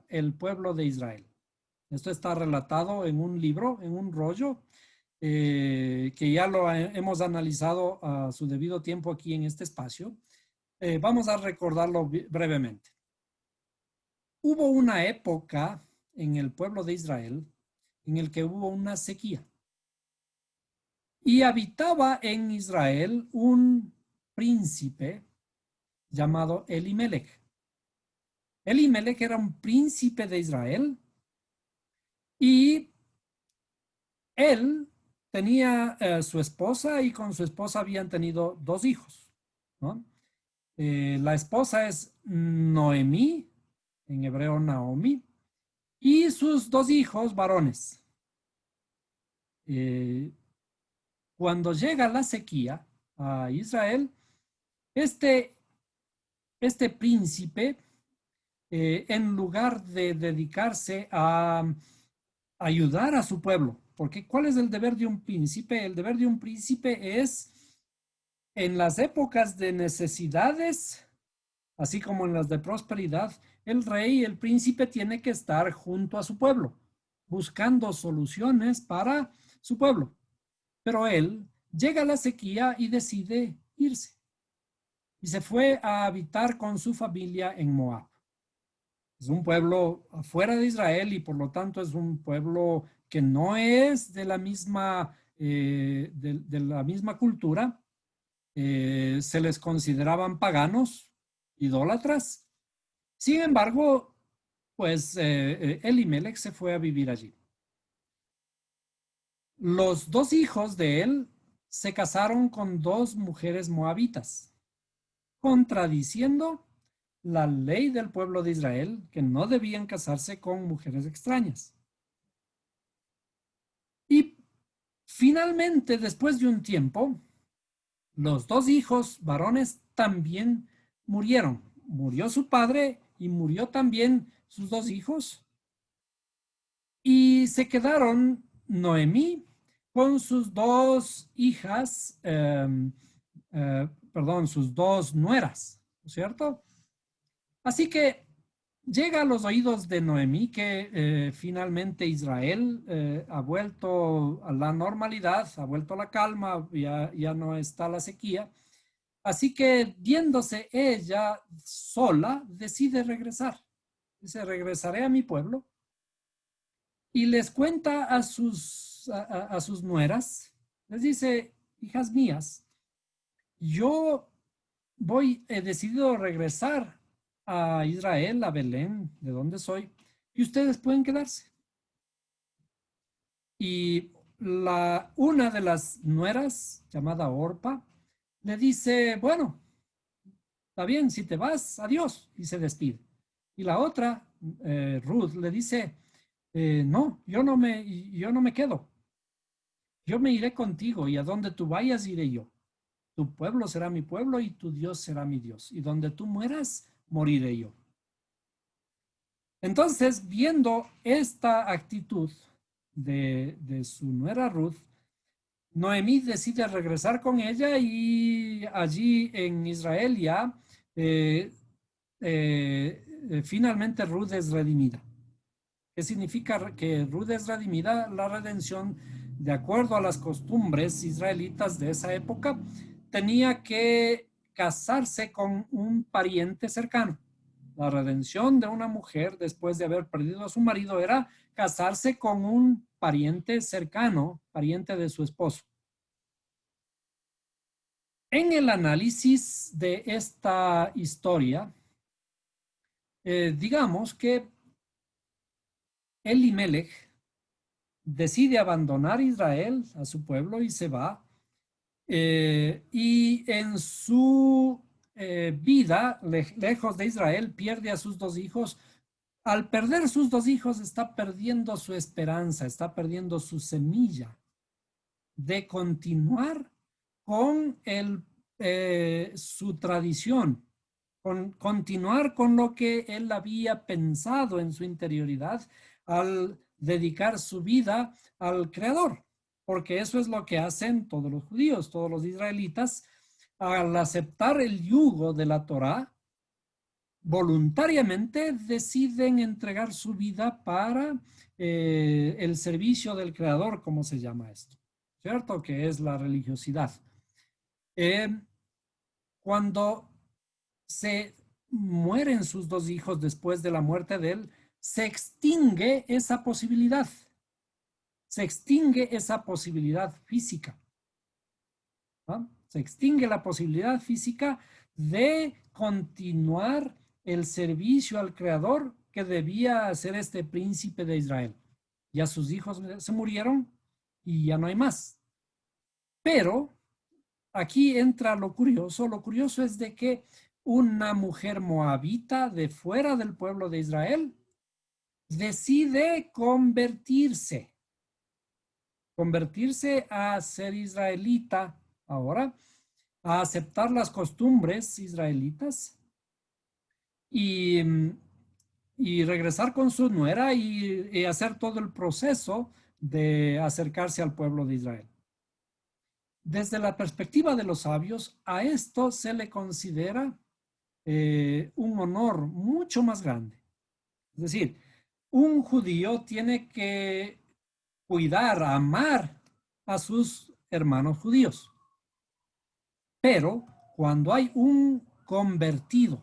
el pueblo de Israel. Esto está relatado en un libro, en un rollo, que ya lo hemos analizado a su debido tiempo aquí en este espacio. Vamos a recordarlo brevemente. Hubo una época en el pueblo de Israel en el que hubo una sequía. Y habitaba en Israel un príncipe llamado Elimelech. Elimelech era un príncipe de Israel y él tenía su esposa y con su esposa habían tenido 2 hijos, ¿no? La esposa es Noemí, en hebreo Naomi, y sus 2 hijos varones. Cuando llega la sequía a Israel, este príncipe, en lugar de dedicarse a ayudar a su pueblo, Porque ¿cuál es el deber de un príncipe? El deber de un príncipe es, en las épocas de necesidades, así como en las de prosperidad, el rey, el príncipe tiene que estar junto a su pueblo, buscando soluciones para su pueblo. Pero él llega a la sequía y decide irse. Y se fue a habitar con su familia en Moab. Es un pueblo afuera de Israel y por lo tanto es un pueblo que no es de la misma, de la misma cultura. Se les consideraban paganos, idólatras. Sin embargo, pues Elimelech se fue a vivir allí. Los dos hijos de él se casaron con dos mujeres moabitas, contradiciendo la ley del pueblo de Israel, que no debían casarse con mujeres extrañas. Y finalmente, después de un tiempo, los dos hijos varones también murieron. Murió su padre y murió también sus dos hijos. Y se quedaron Noemí con sus dos hijas, perdón, sus dos nueras, ¿no es cierto? Así que llega a los oídos de Noemí que finalmente Israel ha vuelto a la normalidad, ha vuelto a la calma, ya no está la sequía. Así que viéndose ella sola, decide regresar. Dice, regresaré a mi pueblo y les cuenta a sus nueras, les dice, hijas mías, yo he decidido regresar a Israel, a Belén, de donde soy, y ustedes pueden quedarse. Y una de las nueras, llamada Orpa, le dice, bueno, está bien, si te vas, adiós, y se despide. Y la otra, Ruth, le dice, no, yo no me quedo. Yo me iré contigo y a donde tú vayas iré yo. Tu pueblo será mi pueblo y tu Dios será mi Dios. Y donde tú mueras, moriré yo. Entonces, viendo esta actitud de su nuera Ruth, Noemí decide regresar con ella y allí en Israel ya finalmente Ruth es redimida. ¿Qué significa que Ruth es redimida? La redención, de acuerdo a las costumbres israelitas de esa época, tenía que casarse con un pariente cercano. La redención de una mujer después de haber perdido a su marido era casarse con un pariente cercano, pariente de su esposo. En el análisis de esta historia, digamos que Elimelech decide abandonar Israel, a su pueblo, y se va. Y en su vida, lejos de Israel, pierde a sus dos hijos. Al perder sus dos hijos, está perdiendo su esperanza, está perdiendo su semilla de continuar con su tradición, con continuar con lo que él había pensado en su interioridad al dedicar su vida al Creador, porque eso es lo que hacen todos los judíos, todos los israelitas, al aceptar el yugo de la Torá, voluntariamente deciden entregar su vida para el servicio del Creador, como se llama esto, ¿cierto? Que es la religiosidad. Cuando se mueren sus dos hijos después de la muerte de él, se extingue esa posibilidad. Se extingue esa posibilidad física. ¿No? Se extingue la posibilidad física de continuar el servicio al Creador que debía hacer este príncipe de Israel. Ya sus hijos se murieron y ya no hay más. Pero aquí entra lo curioso. Lo curioso es de que una mujer moabita de fuera del pueblo de Israel decide convertirse a ser israelita ahora, a aceptar las costumbres israelitas y regresar con su nuera y hacer todo el proceso de acercarse al pueblo de Israel. Desde la perspectiva de los sabios, a esto se le considera un honor mucho más grande. Es decir, un judío tiene que cuidar, amar a sus hermanos judíos. Pero cuando hay un convertido,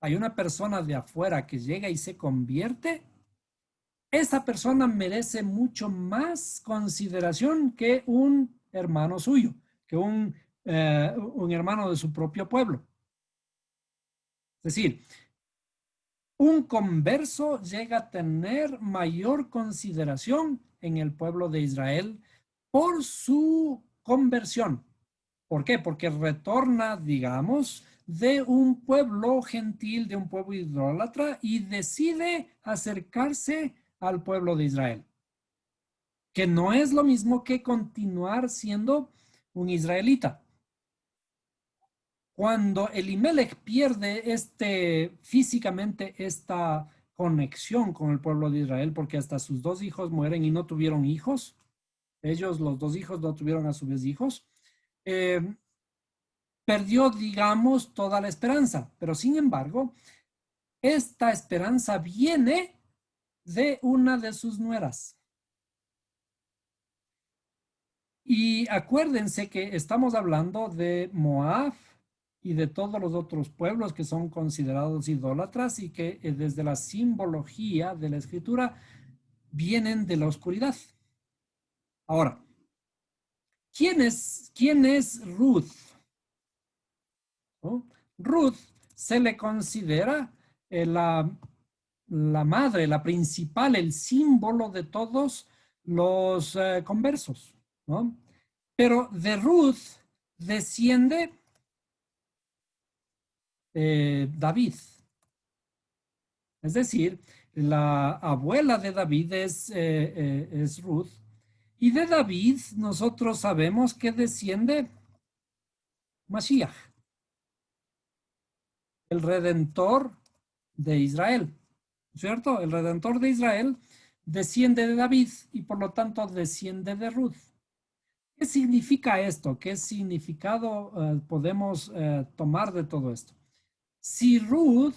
hay una persona de afuera que llega y se convierte, esa persona merece mucho más consideración que un hermano suyo, que un hermano de su propio pueblo. Es decir, un converso llega a tener mayor consideración en el pueblo de Israel por su conversión. ¿Por qué? Porque retorna, digamos, de un pueblo gentil, de un pueblo idólatra y decide acercarse al pueblo de Israel, que no es lo mismo que continuar siendo un israelita. Cuando Elimelech pierde físicamente esta conexión con el pueblo de Israel, porque hasta sus dos hijos mueren y no tuvieron hijos, ellos, los dos hijos, no tuvieron a su vez hijos, perdió, digamos, toda la esperanza. Pero sin embargo, esta esperanza viene de una de sus nueras. Y acuérdense que estamos hablando de Moab y de todos los otros pueblos que son considerados idólatras y que desde la simbología de la escritura vienen de la oscuridad. Ahora, ¿quién es Ruth? ¿No? Ruth se le considera la madre, la principal, el símbolo de todos los conversos, ¿no? Pero de Ruth desciende David. Es decir, la abuela de David es Ruth. Y de David nosotros sabemos que desciende Mashiach, el redentor de Israel, ¿cierto? El redentor de Israel desciende de David y por lo tanto desciende de Ruth. ¿Qué significa esto? ¿Qué significado podemos tomar de todo esto? Si Ruth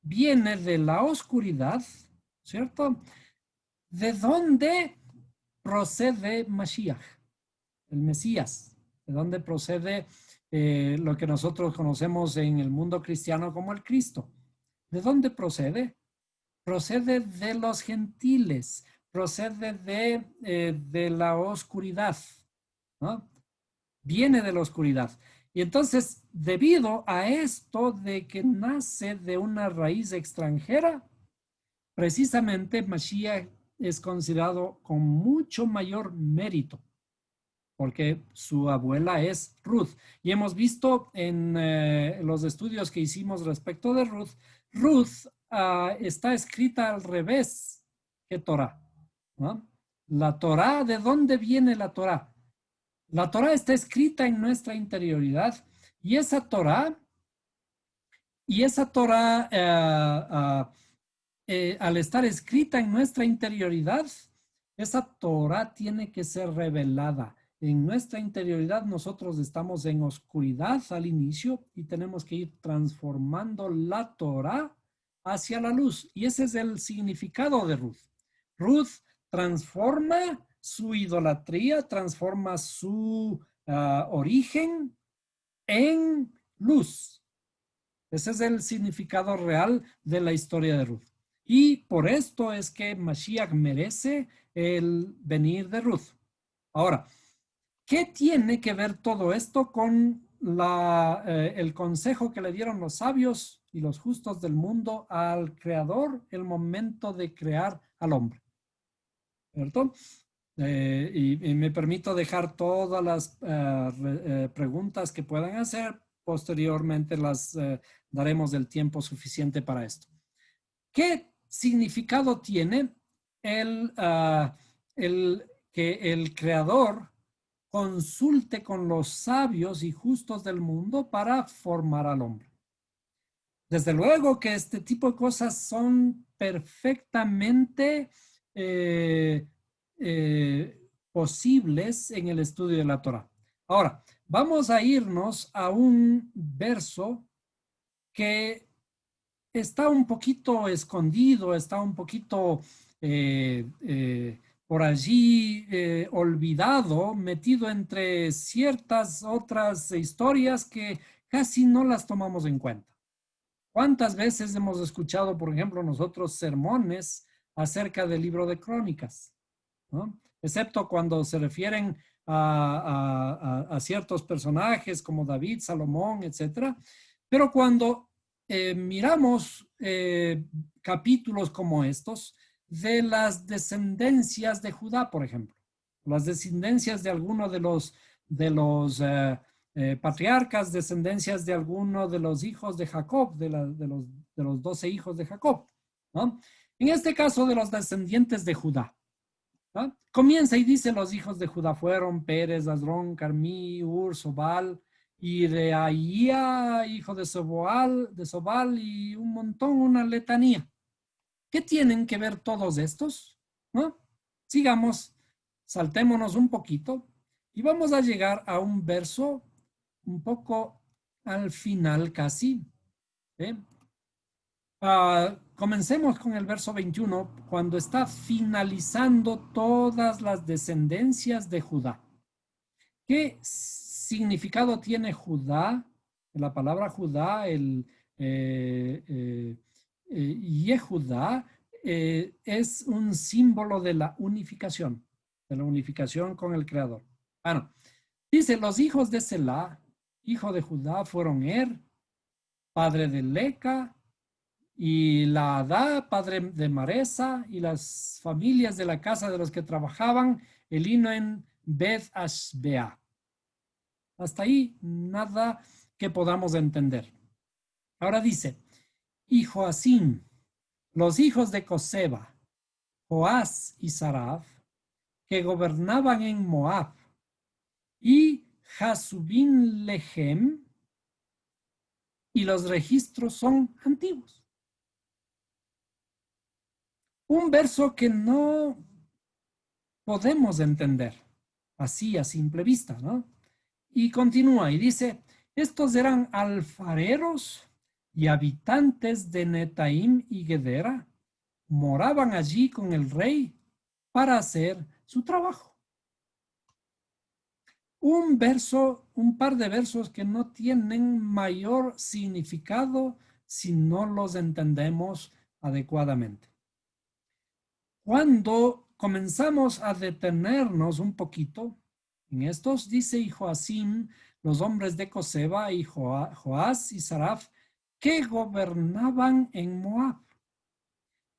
viene de la oscuridad, ¿cierto? ¿De dónde procede Mashiach, el Mesías? ¿De dónde procede lo que nosotros conocemos en el mundo cristiano como el Cristo? ¿De dónde procede? Procede de los gentiles, procede de la oscuridad, ¿no? Viene de la oscuridad. Y entonces, debido a esto de que nace de una raíz extranjera, precisamente Mashiach es considerado con mucho mayor mérito, porque su abuela es Ruth. Y hemos visto en los estudios que hicimos respecto de Ruth, Ruth está escrita al revés que Torah, ¿no? La Torah, ¿de dónde viene la Torah? La Torah está escrita en nuestra interioridad y esa Torah, al estar escrita en nuestra interioridad, esa Torah tiene que ser revelada. En nuestra interioridad nosotros estamos en oscuridad al inicio y tenemos que ir transformando la Torah hacia la luz. Y ese es el significado de Ruth. Ruth transforma su idolatría, transforma su origen en luz. Ese es el significado real de la historia de Ruth. Y por esto es que Mashiach merece el venir de Ruth. Ahora, ¿qué tiene que ver todo esto con el consejo que le dieron los sabios y los justos del mundo al Creador, el momento de crear al hombre? ¿Cierto? Y me permito dejar todas las preguntas que puedan hacer. Posteriormente las daremos el tiempo suficiente para esto. ¿Qué significado tiene que el creador consulte con los sabios y justos del mundo para formar al hombre? Desde luego que este tipo de cosas son perfectamente posibles en el estudio de la Torah. Ahora, vamos a irnos a un verso que está un poquito escondido, está un poquito por allí olvidado, metido entre ciertas otras historias que casi no las tomamos en cuenta. ¿Cuántas veces hemos escuchado, por ejemplo, nosotros sermones acerca del libro de Crónicas? ¿No? Excepto cuando se refieren a ciertos personajes como David, Salomón, etcétera. Pero cuando miramos capítulos como estos de las descendencias de Judá, por ejemplo, las descendencias de alguno de los patriarcas, descendencias de alguno de los hijos de Jacob, de los 12 hijos de Jacob, ¿no? En este caso de los descendientes de Judá. ¿No? Comienza y dice, los hijos de Judá fueron Pérez, Asrón, Carmí, Ur, Sobal, y de Ahía, hijo de Sobal, y un montón, una letanía. ¿Qué tienen que ver todos estos? ¿No? Sigamos, saltémonos un poquito y vamos a llegar a un verso un poco al final casi. ¿Eh? Comencemos con el verso 21, cuando está finalizando todas las descendencias de Judá. ¿Qué significado tiene Judá? La palabra Judá, Yehudá, es un símbolo de la unificación con el Creador. Bueno, dice, los hijos de Selah, hijo de Judá, fueron padre de Leca, y la Adá, padre de Maresa, y las familias de la casa de los que trabajaban, Elino en Beth Ashbea. Hasta ahí nada que podamos entender. Ahora dice, y Joacim, los hijos de Coseba, Joás y Saraf, que gobernaban en Moab, y Jasubín Lehem, y los registros son antiguos. Un verso que no podemos entender así a simple vista, ¿no? Y continúa y dice, estos eran alfareros y habitantes de Netaim y Gedera, moraban allí con el rey para hacer su trabajo. Un par de versos que no tienen mayor significado si no los entendemos adecuadamente. Cuando comenzamos a detenernos un poquito en estos, dice y Joacim, los hombres de Coseba y Joás y Saraf, que gobernaban en Moab.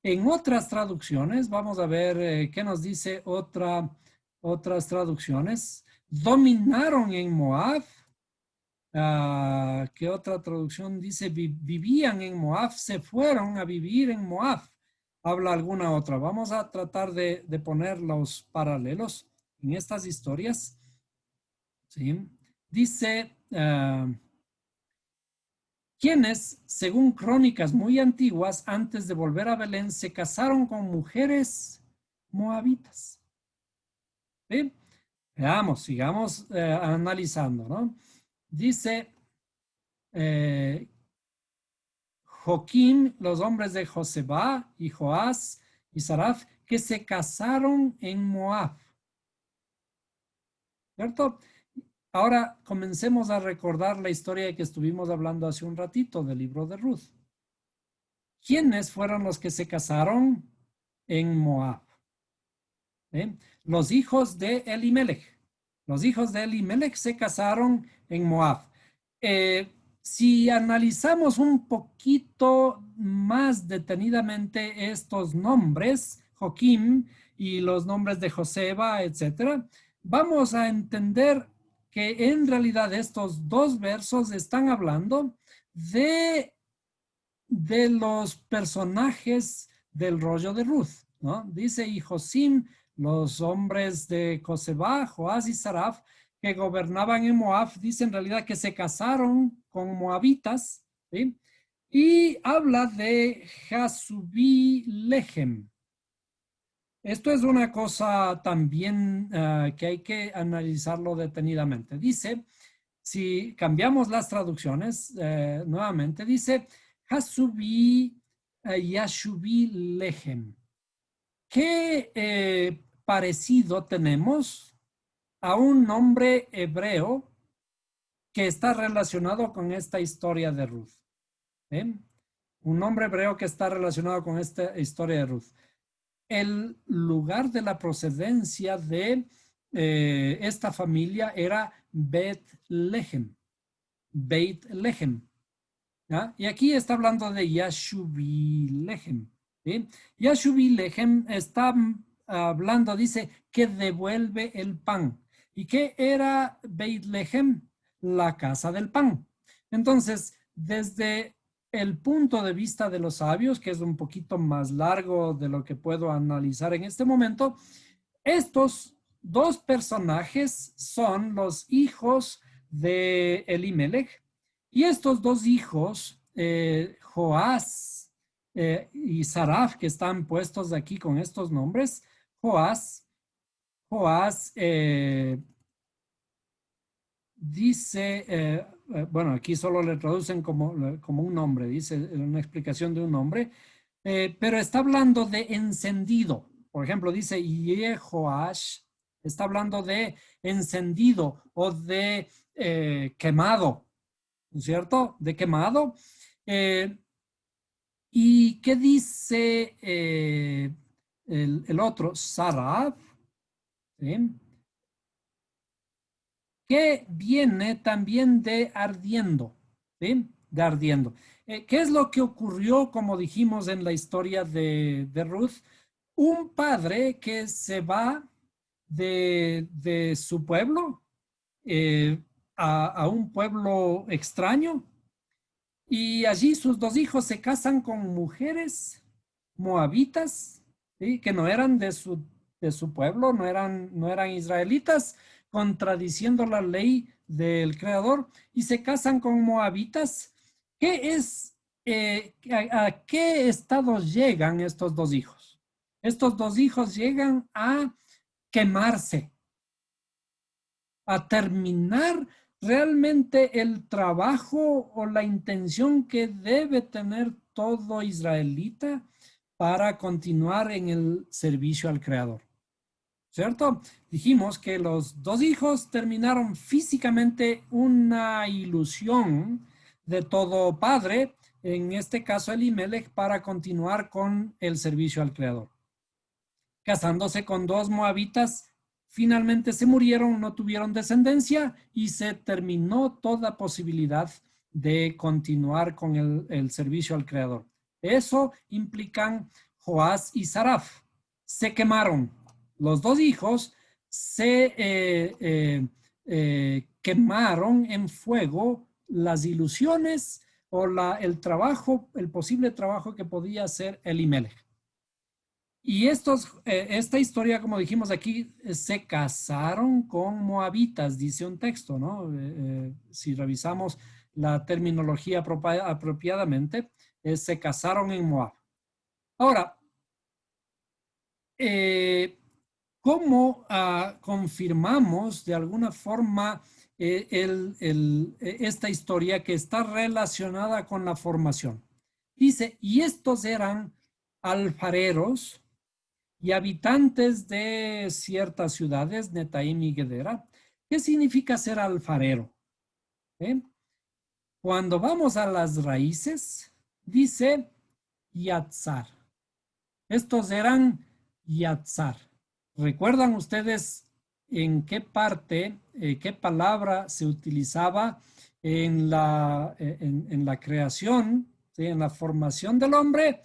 En otras traducciones, vamos a ver qué nos dice otras traducciones. Dominaron en Moab. ¿Qué otra traducción dice? Vivían en Moab, se fueron a vivir en Moab. Habla alguna otra. Vamos a tratar de poner los paralelos en estas historias. ¿Sí? Dice, quienes, según crónicas muy antiguas, antes de volver a Belén, se casaron con mujeres moabitas. ¿Sí? Veamos, sigamos analizando, ¿no? Dice, Joquim, los hombres de Joseba y Joás y Saraf, que se casaron en Moab. ¿Cierto? Ahora comencemos a recordar la historia que estuvimos hablando hace un ratito del libro de Ruth. ¿Quiénes fueron los que se casaron en Moab? Los hijos de Elimelech. Los hijos de Elimelech se casaron en Moab. Si analizamos un poquito más detenidamente estos nombres, Joquim y los nombres de Joseba, etcétera, vamos a entender que en realidad estos dos versos están hablando de los personajes del rollo de Ruth, ¿no? Dice, y Josim, los hombres de Coseba, Joás y Saraf, que gobernaban en Moab, dice en realidad que se casaron con moabitas, ¿sí? Y habla de Jasubí Lehem. Esto es una cosa también que hay que analizarlo detenidamente. Dice, si cambiamos las traducciones nuevamente, dice, Hasubi Yashubi Lehem. ¿Qué parecido tenemos a un nombre hebreo que está relacionado con esta historia de Ruth? ¿Eh? Un nombre hebreo que está relacionado con esta historia de Ruth. El lugar de la procedencia de esta familia era Beit Lehem. Beit Lehem. ¿Ya? Y aquí está hablando de Yashubi Lehem. ¿Sí? Yashubi Lehem está hablando, dice, que devuelve el pan. ¿Y qué era Beit Lehem? La casa del pan. Entonces, desde el punto de vista de los sabios, que es un poquito más largo de lo que puedo analizar en este momento, estos dos personajes son los hijos de Elimelech, y estos dos hijos, Joás y Saraf, que están puestos aquí con estos nombres, Joás dice, bueno, aquí solo le traducen como un nombre, dice una explicación de un nombre, pero está hablando de encendido. Por ejemplo, dice Yehoash, está hablando de encendido o de quemado, ¿no es cierto? De quemado. ¿Y qué dice el otro? Sarab, ¿sí? Que viene también de ardiendo, ¿sí? De ardiendo. ¿Qué es lo que ocurrió, como dijimos en la historia de Ruth? Un padre que se va de su pueblo a un pueblo extraño, y allí sus dos hijos se casan con mujeres moabitas, ¿sí? Que no eran de su pueblo, no eran israelitas, contradiciendo la ley del Creador, y se casan con moabitas. ¿Qué es, a qué estado llegan estos dos hijos? Estos dos hijos llegan a quemarse, a terminar realmente el trabajo o la intención que debe tener todo israelita para continuar en el servicio al Creador. ¿Cierto? Dijimos que los dos hijos terminaron físicamente una ilusión de todo padre, en este caso Elimelech, para continuar con el servicio al Creador. Casándose con dos moabitas, finalmente se murieron, no tuvieron descendencia y se terminó toda posibilidad de continuar con el servicio al Creador. Eso implican Joás y Saraf. Se quemaron. Los dos hijos se quemaron en fuego las ilusiones o el trabajo, el posible trabajo que podía hacer Elimelech. Y esta historia, como dijimos aquí, se casaron con moabitas, dice un texto, ¿no? Si revisamos la terminología apropiadamente, se casaron en Moab. Ahora, ¿cómo confirmamos de alguna forma esta historia que está relacionada con la formación? Dice, y estos eran alfareros y habitantes de ciertas ciudades, Netaim y Gedera. ¿Qué significa ser alfarero? ¿Eh? Cuando vamos a las raíces, dice Yatzar. Estos eran Yatzar. ¿Recuerdan ustedes en qué parte, qué palabra se utilizaba en la creación, ¿sí? En la formación del hombre?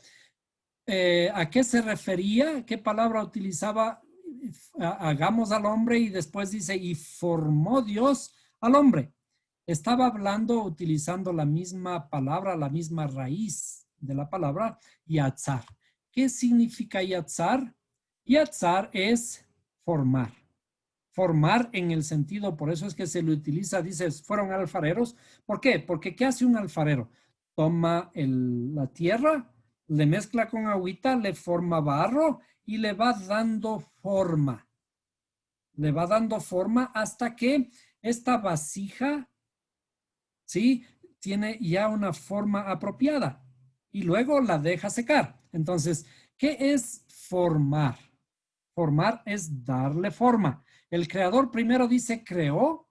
¿A qué se refería? ¿Qué palabra utilizaba? Hagamos al hombre, y después dice, y formó Dios al hombre. Estaba hablando, utilizando la misma palabra, la misma raíz de la palabra, yatzar. ¿Qué significa yatzar? Yatzar es formar. Formar en el sentido, por eso es que se lo utiliza, dice, fueron alfareros. ¿Por qué? Porque ¿qué hace un alfarero? Toma la tierra, le mezcla con agüita, le forma barro y le va dando forma. Le va dando forma hasta que esta vasija, ¿sí?, tiene ya una forma apropiada y luego la deja secar. Entonces, ¿qué es formar? Formar es darle forma. El creador primero dice creó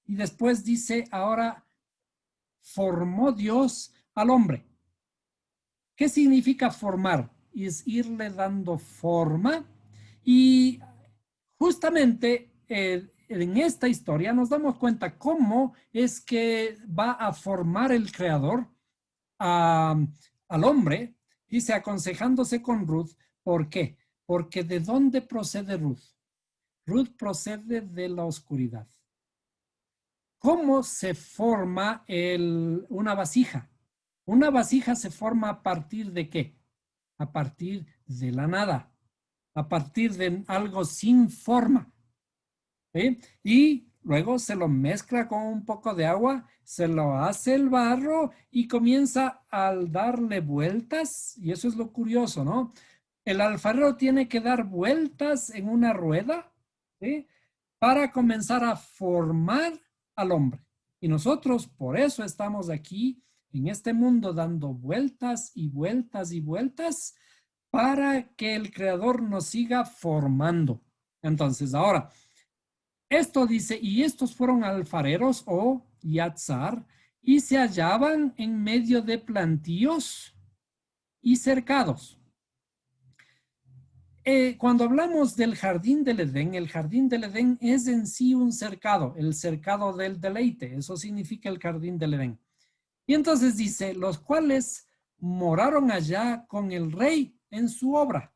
y después dice ahora formó Dios al hombre. ¿Qué significa formar? Es irle dando forma y justamente en esta historia nos damos cuenta cómo es que va a formar el creador al hombre, dice aconsejándose con Ruth. ¿Por qué? Porque ¿de dónde procede Ruth? Ruth procede de la oscuridad. ¿Cómo se forma una vasija? Una vasija se forma a partir de qué? A partir de la nada, a partir de algo sin forma. ¿Sí? Y luego se lo mezcla con un poco de agua, se lo hace el barro y comienza a darle vueltas. Y eso es lo curioso, ¿no? El alfarero tiene que dar vueltas en una rueda, ¿sí?, para comenzar a formar al hombre. Y nosotros por eso estamos aquí en este mundo dando vueltas y vueltas y vueltas para que el creador nos siga formando. Entonces, ahora, esto dice, y estos fueron alfareros o yatzar, y se hallaban en medio de plantíos y cercados. Cuando hablamos del jardín del Edén, el jardín del Edén es en sí un cercado, el cercado del deleite, eso significa el jardín del Edén. Y entonces dice, los cuales moraron allá con el rey en su obra.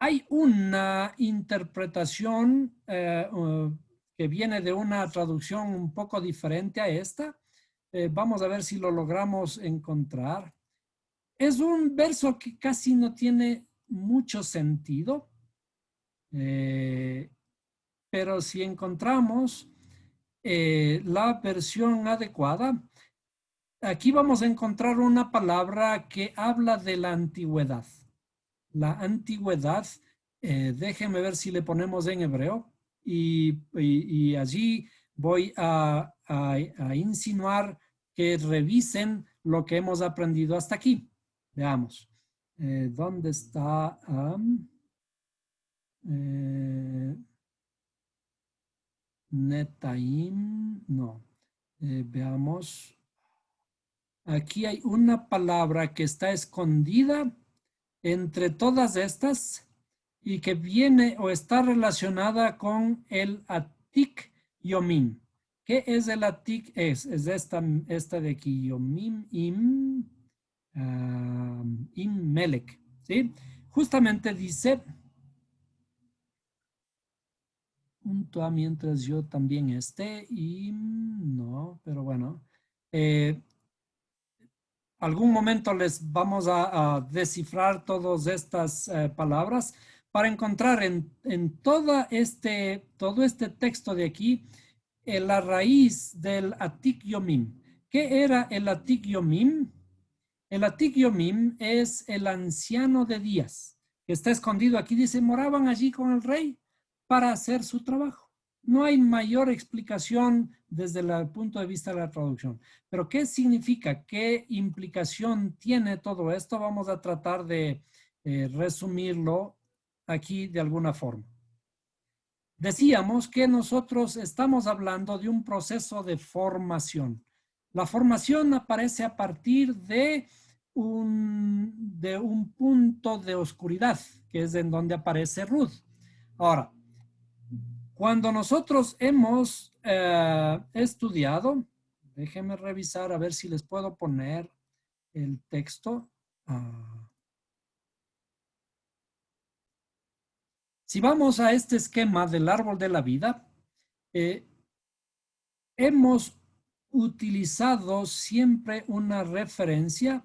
Hay una interpretación que viene de una traducción un poco diferente a esta. Vamos a ver si lo logramos encontrar. Es un verso que casi no tiene mucho sentido, pero si encontramos la versión adecuada, aquí vamos a encontrar una palabra que habla de la antigüedad. La antigüedad, déjenme ver si le ponemos en hebreo y allí voy a insinuar que revisen lo que hemos aprendido hasta aquí. Veamos. ¿Dónde está? Netaim, no. Veamos. Aquí hay una palabra que está escondida entre todas estas y que viene o está relacionada con el Atik Yomim. ¿Qué es el Atik? Es esta de aquí, Yomim im Melech, ¿sí? Justamente dice, punto a mientras yo también esté, y no, pero bueno, algún momento les vamos a descifrar todas estas palabras para encontrar en todo este texto de aquí la raíz del Atik Yomim. ¿Qué era el Atik Yomim? El Atik Yomim es el anciano de días, que está escondido aquí. Dice, moraban allí con el rey para hacer su trabajo. No hay mayor explicación desde el punto de vista de la traducción. Pero ¿qué significa? ¿Qué implicación tiene todo esto? Vamos a tratar de resumirlo aquí de alguna forma. Decíamos que nosotros estamos hablando de un proceso de formación. La formación aparece a partir de un punto de oscuridad, que es en donde aparece Ruth. Ahora, cuando nosotros hemos estudiado, déjenme revisar a ver si les puedo poner el texto. Si vamos a este esquema del árbol de la vida, hemos utilizado siempre una referencia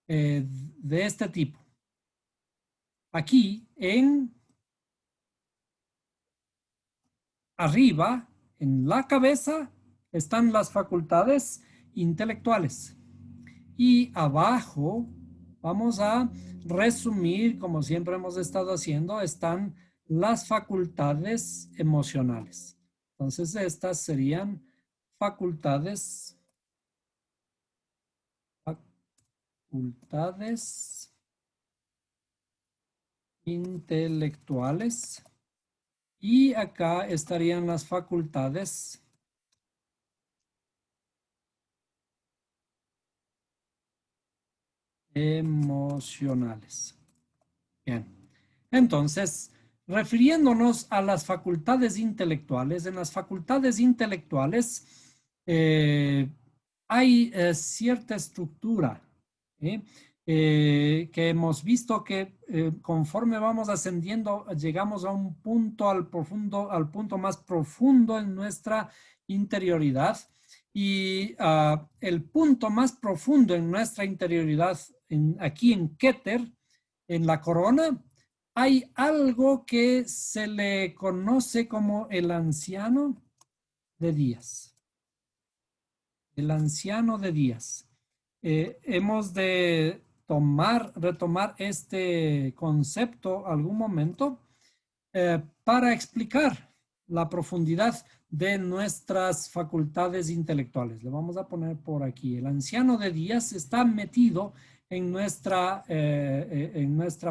de este tipo. Aquí en arriba, en la cabeza, están las facultades intelectuales. Y abajo vamos a resumir, como siempre hemos estado haciendo, están las facultades emocionales. Entonces, estas serían facultades intelectuales. Y acá estarían las facultades emocionales. Bien. Entonces, refiriéndonos a las facultades intelectuales, en las facultades intelectuales hay cierta estructura que hemos visto que conforme vamos ascendiendo, llegamos a un punto al punto más profundo en nuestra interioridad. Y el punto más profundo en nuestra interioridad, aquí en Keter, en la corona, hay algo que se le conoce como el anciano de días. El anciano de días. Hemos de retomar este concepto algún momento para explicar la profundidad de nuestras facultades intelectuales. Le vamos a poner por aquí. El anciano de días está metido en nuestra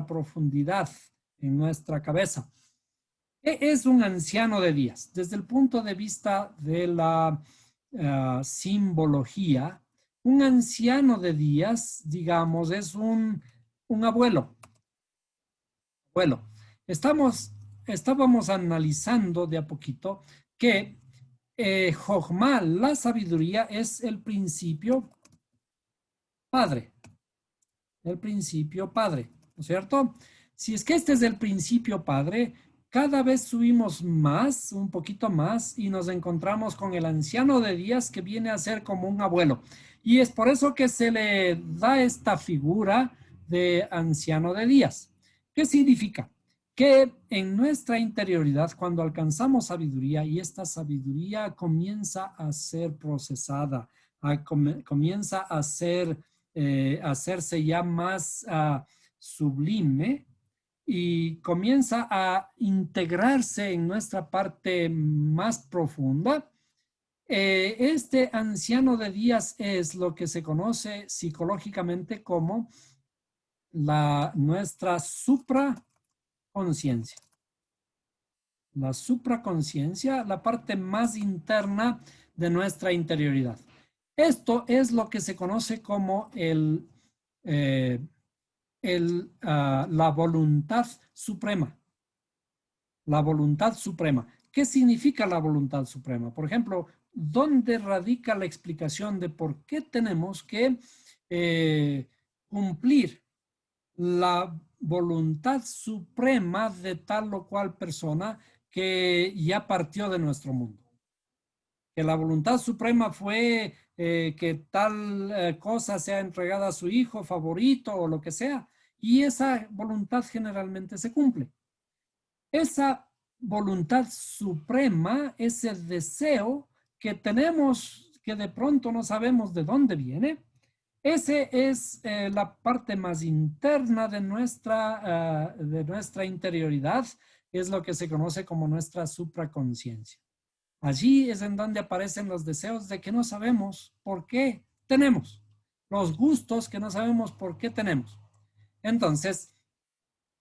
profundidad, en nuestra cabeza. ¿Qué es un anciano de días? Desde el punto de vista de la simbología, un anciano de días, digamos, es un abuelo. Bueno, estábamos analizando de a poquito que Jochma, la sabiduría, es el principio padre. El principio padre, ¿no es cierto? Si es que este es el principio padre, cada vez subimos más, un poquito más, y nos encontramos con el anciano de días que viene a ser como un abuelo. Y es por eso que se le da esta figura de anciano de días. ¿Qué significa? Que en nuestra interioridad, cuando alcanzamos sabiduría y esta sabiduría comienza a ser procesada, comienza a ser hacerse ya más sublime y comienza a integrarse en nuestra parte más profunda. Este anciano de días es lo que se conoce psicológicamente como nuestra supraconciencia. La supraconciencia, la parte más interna de nuestra interioridad. Esto es lo que se conoce como la voluntad suprema. La voluntad suprema. ¿Qué significa la voluntad suprema? Por ejemplo, ¿dónde radica la explicación de por qué tenemos que cumplir la voluntad suprema de tal o cual persona que ya partió de nuestro mundo? Que la voluntad suprema fue que tal cosa sea entregada a su hijo favorito o lo que sea, y esa voluntad generalmente se cumple. Esa voluntad suprema, ese deseo que tenemos, que de pronto no sabemos de dónde viene, ese es la parte más interna de nuestra interioridad, es lo que se conoce como nuestra supraconciencia. Allí es en donde aparecen los deseos de que no sabemos por qué tenemos, los gustos que no sabemos por qué tenemos. Entonces,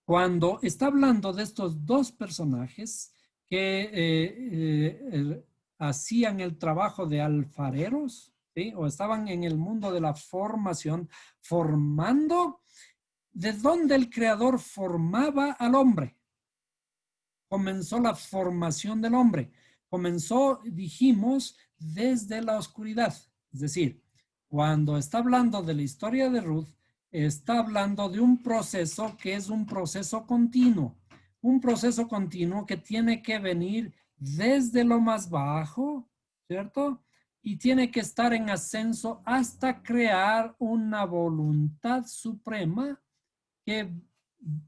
cuando está hablando de estos dos personajes que hacían el trabajo de alfareros, ¿sí? O estaban en el mundo de la formación, formando, ¿de dónde el creador formaba al hombre? Comenzó la formación del hombre. Comenzó, dijimos, desde la oscuridad. Es decir, cuando está hablando de la historia de Ruth, está hablando de un proceso que es un proceso continuo que tiene que venir desde lo más bajo, ¿cierto? Y tiene que estar en ascenso hasta crear una voluntad suprema que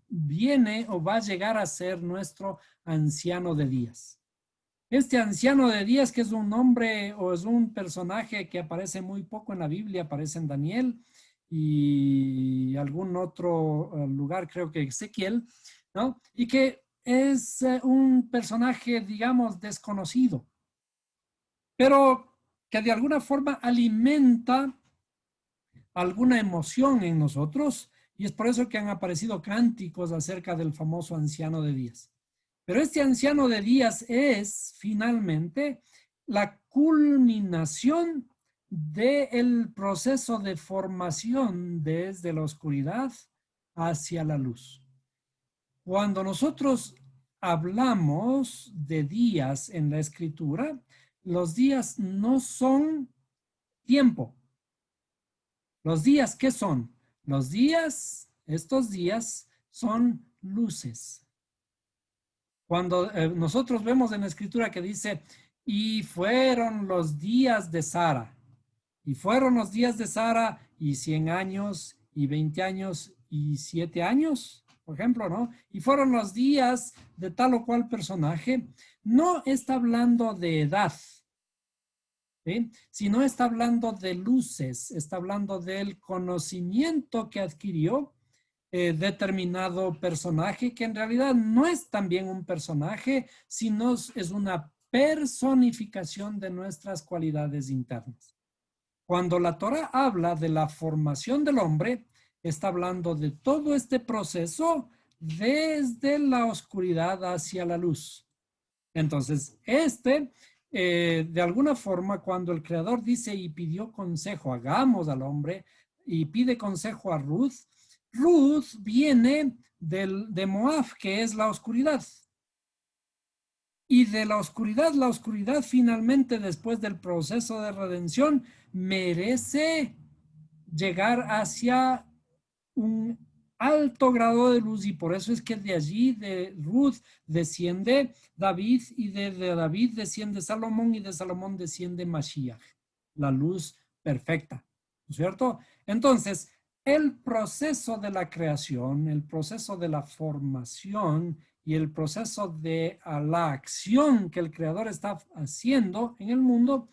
viene o va a llegar a ser nuestro anciano de días. Este anciano de días, que es un nombre o es un personaje que aparece muy poco en la Biblia, aparece en Daniel, y algún otro lugar, creo que Ezequiel, ¿no? Y que es un personaje, digamos, desconocido, pero que de alguna forma alimenta alguna emoción en nosotros, y es por eso que han aparecido cánticos acerca del famoso anciano de días. Pero este anciano de días es finalmente la culminación del proceso de formación desde la oscuridad hacia la luz. Cuando nosotros hablamos de días en la escritura, los días no son tiempo. Los días, ¿qué son? Los días, estos días son luces. Cuando nosotros vemos en la escritura que dice, y fueron los días de Sara, y fueron los días de Sara, y 100 años, y 20 años, y 7 años, por ejemplo, ¿no? Y fueron los días de tal o cual personaje, no está hablando de edad, ¿sí? Sino está hablando de luces, está hablando del conocimiento que adquirió determinado personaje, que en realidad no es también un personaje, sino es una personificación de nuestras cualidades internas. Cuando la Torah habla de la formación del hombre, está hablando de todo este proceso desde la oscuridad hacia la luz. Entonces, de alguna forma, cuando el Creador dice y pidió consejo, hagamos al hombre, y pide consejo a Ruth, Ruth viene de Moab, que es la oscuridad. Y de la oscuridad finalmente, después del proceso de redención, merece llegar hacia un alto grado de luz, y por eso es que de allí, de Ruth, desciende David, y de David desciende Salomón, y de Salomón desciende Mashiach, la luz perfecta, ¿no es cierto? Entonces, el proceso de la creación, el proceso de la formación y el proceso de la acción que el Creador está haciendo en el mundo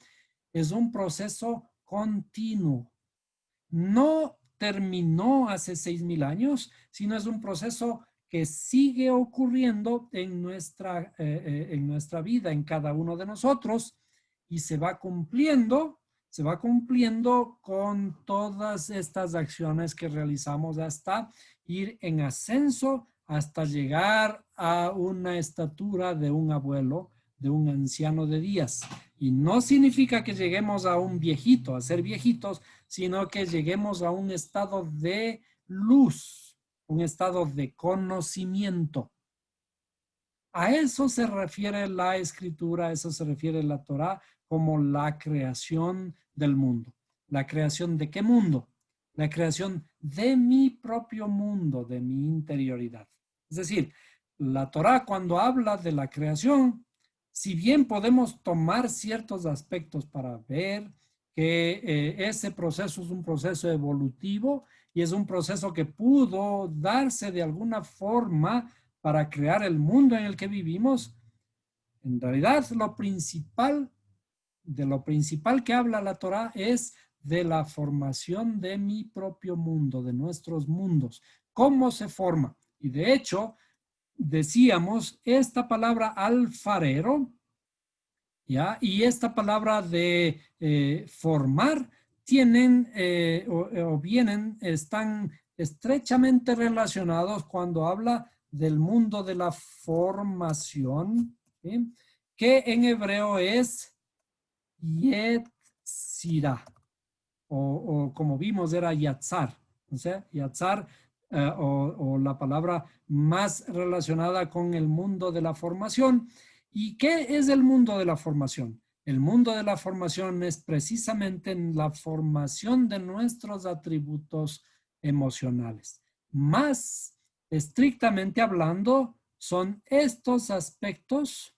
es un proceso continuo. No terminó hace 6,000 años, sino es un proceso que sigue ocurriendo en nuestra vida, en cada uno de nosotros, y se va cumpliendo con todas estas acciones que realizamos hasta ir en ascenso, hasta llegar a una estatura de un abuelo, de un anciano de días. Y no significa que lleguemos a un viejito, a ser viejitos, sino que lleguemos a un estado de luz, un estado de conocimiento. A eso se refiere la escritura, a eso se refiere la Torá como la creación del mundo. ¿La creación de qué mundo? La creación de mi propio mundo, de mi interioridad. Es decir, la Torá, cuando habla de la creación, si bien podemos tomar ciertos aspectos para ver que ese proceso es un proceso evolutivo y es un proceso que pudo darse de alguna forma para crear el mundo en el que vivimos, en realidad de lo principal que habla la Torá es de la formación de mi propio mundo, de nuestros mundos. ¿Cómo se forma? Y de hecho, decíamos, esta palabra alfarero, ¿ya? Y esta palabra de formar tienen o vienen, están estrechamente relacionados cuando habla del mundo de la formación, ¿sí? Que en hebreo es Yetzirah, o como vimos era Yatzar, o sea, Yatzar, o la palabra más relacionada con el mundo de la formación. ¿Y qué es el mundo de la formación? El mundo de la formación es precisamente la formación de nuestros atributos emocionales. Más estrictamente hablando, son estos aspectos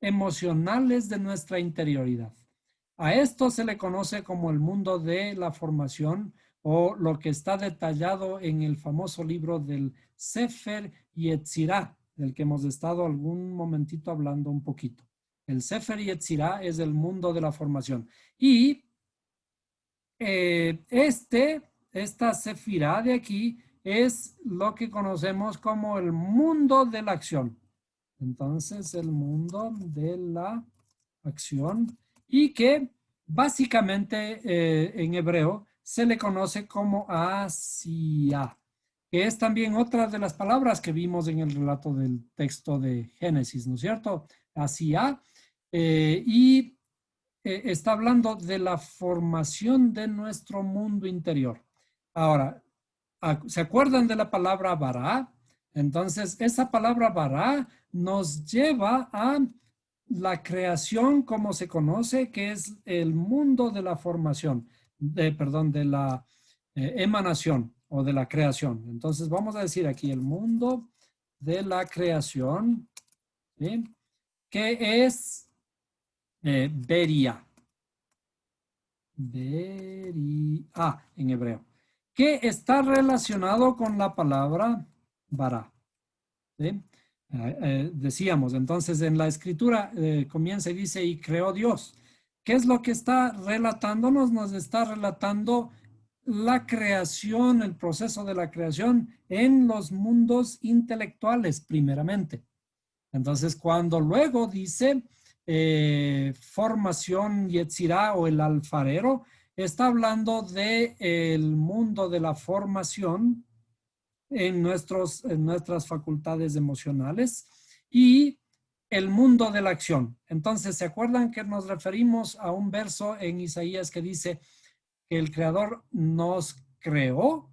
emocionales de nuestra interioridad. A esto se le conoce como el mundo de la formación, o lo que está detallado en el famoso libro del Sefer Yetzirah, del que hemos estado algún momentito hablando un poquito. El Sefer Yetzirah es el mundo de la formación. Y esta sefirá de aquí es lo que conocemos como el mundo de la acción. Entonces, el mundo de la acción y que básicamente en hebreo se le conoce como Asia, que es también otra de las palabras que vimos en el relato del texto de Génesis, ¿no es cierto? Asia. Y está hablando de la formación de nuestro mundo interior. Ahora, ¿se acuerdan de la palabra bará? Entonces, esa palabra bará nos lleva a la creación como se conoce, que es el mundo de la formación, perdón, de la emanación o de la creación. Entonces, vamos a decir aquí el mundo de la creación, ¿sí? Que es Beria. Beria en hebreo, que está relacionado con la palabra bara. ¿Sí? Decíamos, entonces en la escritura comienza y dice, y creó Dios. ¿Qué es lo que está relatándonos? Nos está relatando la creación, el proceso de la creación en los mundos intelectuales, primeramente. Entonces, cuando luego dice formación Yetzirah o el alfarero, está hablando de el mundo de la formación en nuestras facultades emocionales y el mundo de la acción. Entonces, ¿se acuerdan que nos referimos a un verso en Isaías que dice que el Creador nos creó,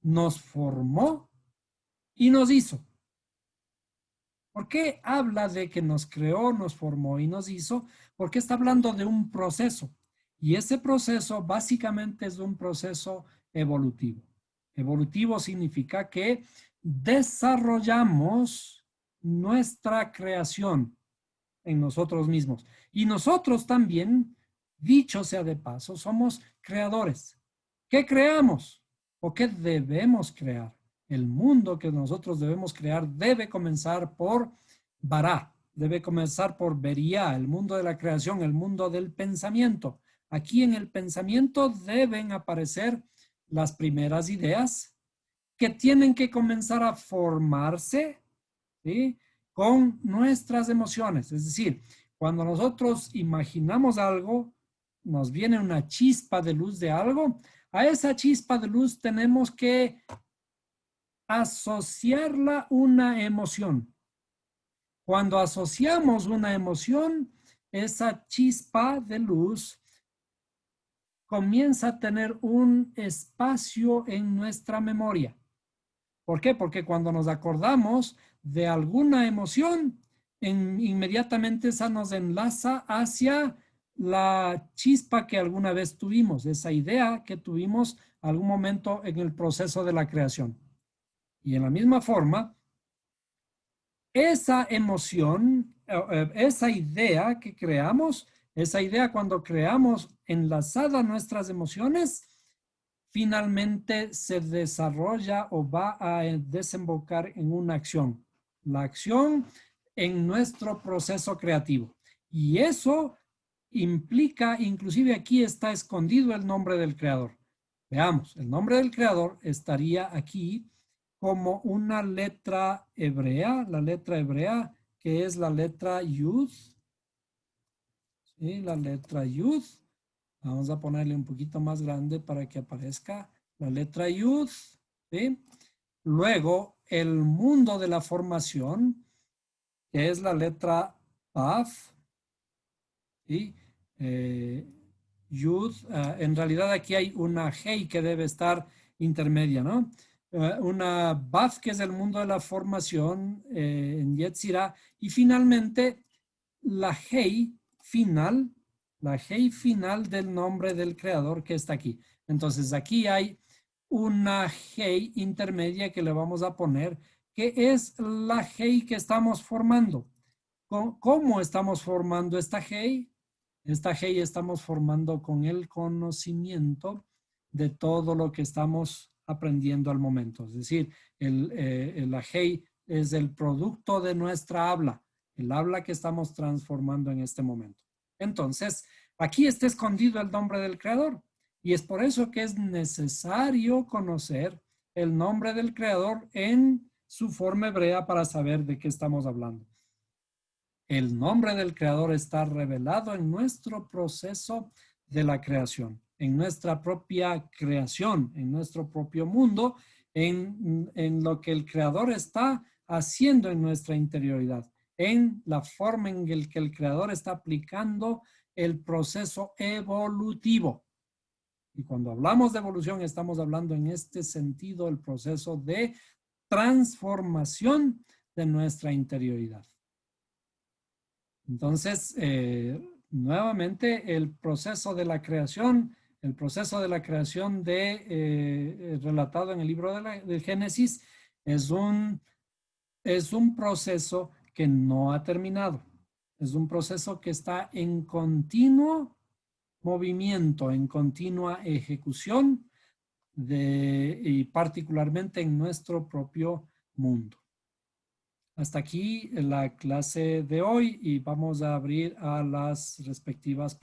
nos formó y nos hizo? ¿Por qué habla de que nos creó, nos formó y nos hizo? Porque está hablando de un proceso. Y ese proceso básicamente es un proceso evolutivo. Evolutivo significa que desarrollamos nuestra creación en nosotros mismos. Y nosotros también, dicho sea de paso, somos creadores. ¿Qué creamos o qué debemos crear? El mundo que nosotros debemos crear debe comenzar por Bará, debe comenzar por Bería, el mundo de la creación, el mundo del pensamiento. Aquí en el pensamiento deben aparecer las primeras ideas que tienen que comenzar a formarse, ¿sí? Con nuestras emociones. Es decir, cuando nosotros imaginamos algo, nos viene una chispa de luz de algo, a esa chispa de luz tenemos que asociarla una emoción. Cuando asociamos una emoción, esa chispa de luz comienza a tener un espacio en nuestra memoria. ¿Por qué? Porque cuando nos acordamos de alguna emoción, inmediatamente esa nos enlaza hacia la chispa que alguna vez tuvimos, esa idea que tuvimos algún momento en el proceso de la creación. Y en la misma forma, esa emoción, esa idea que creamos, esa idea cuando creamos enlazada a nuestras emociones, finalmente se desarrolla o va a desembocar en una acción. La acción en nuestro proceso creativo. Y eso implica, inclusive aquí está escondido el nombre del creador. Veamos, el nombre del creador estaría aquí como una letra hebrea, la letra hebrea que es la letra Yud, ¿sí? La letra Yud. Vamos a ponerle un poquito más grande para que aparezca la letra Yud, ¿sí? Luego, el mundo de la formación, que es la letra Paf, ¿sí? Yud, en realidad aquí hay una Hei que debe estar intermedia, ¿no? Una Baf, que es el mundo de la formación en Yetzirah, y finalmente la Hei final, la Hei final del nombre del creador que está aquí. Entonces aquí hay una Hei intermedia que le vamos a poner, que es la Hei que estamos formando. ¿Cómo estamos formando esta Hei? Esta Hei estamos formando con el conocimiento de todo lo que estamos aprendiendo al momento. Es decir, la Hei es el producto de nuestra habla, el habla que estamos transformando en este momento. Entonces, aquí está escondido el nombre del creador. Y es por eso que es necesario conocer el nombre del Creador en su forma hebrea para saber de qué estamos hablando. El nombre del Creador está revelado en nuestro proceso de la creación, en nuestra propia creación, en nuestro propio mundo, en lo que el Creador está haciendo en nuestra interioridad, en la forma en que el Creador está aplicando el proceso evolutivo. Y cuando hablamos de evolución, estamos hablando en este sentido el proceso de transformación de nuestra interioridad. Entonces, nuevamente, el proceso de la creación relatado en el libro del Génesis es un proceso que no ha terminado. Es un proceso que está en continuo movimiento, en continua ejecución y particularmente en nuestro propio mundo. Hasta aquí la clase de hoy y vamos a abrir a las respectivas preguntas.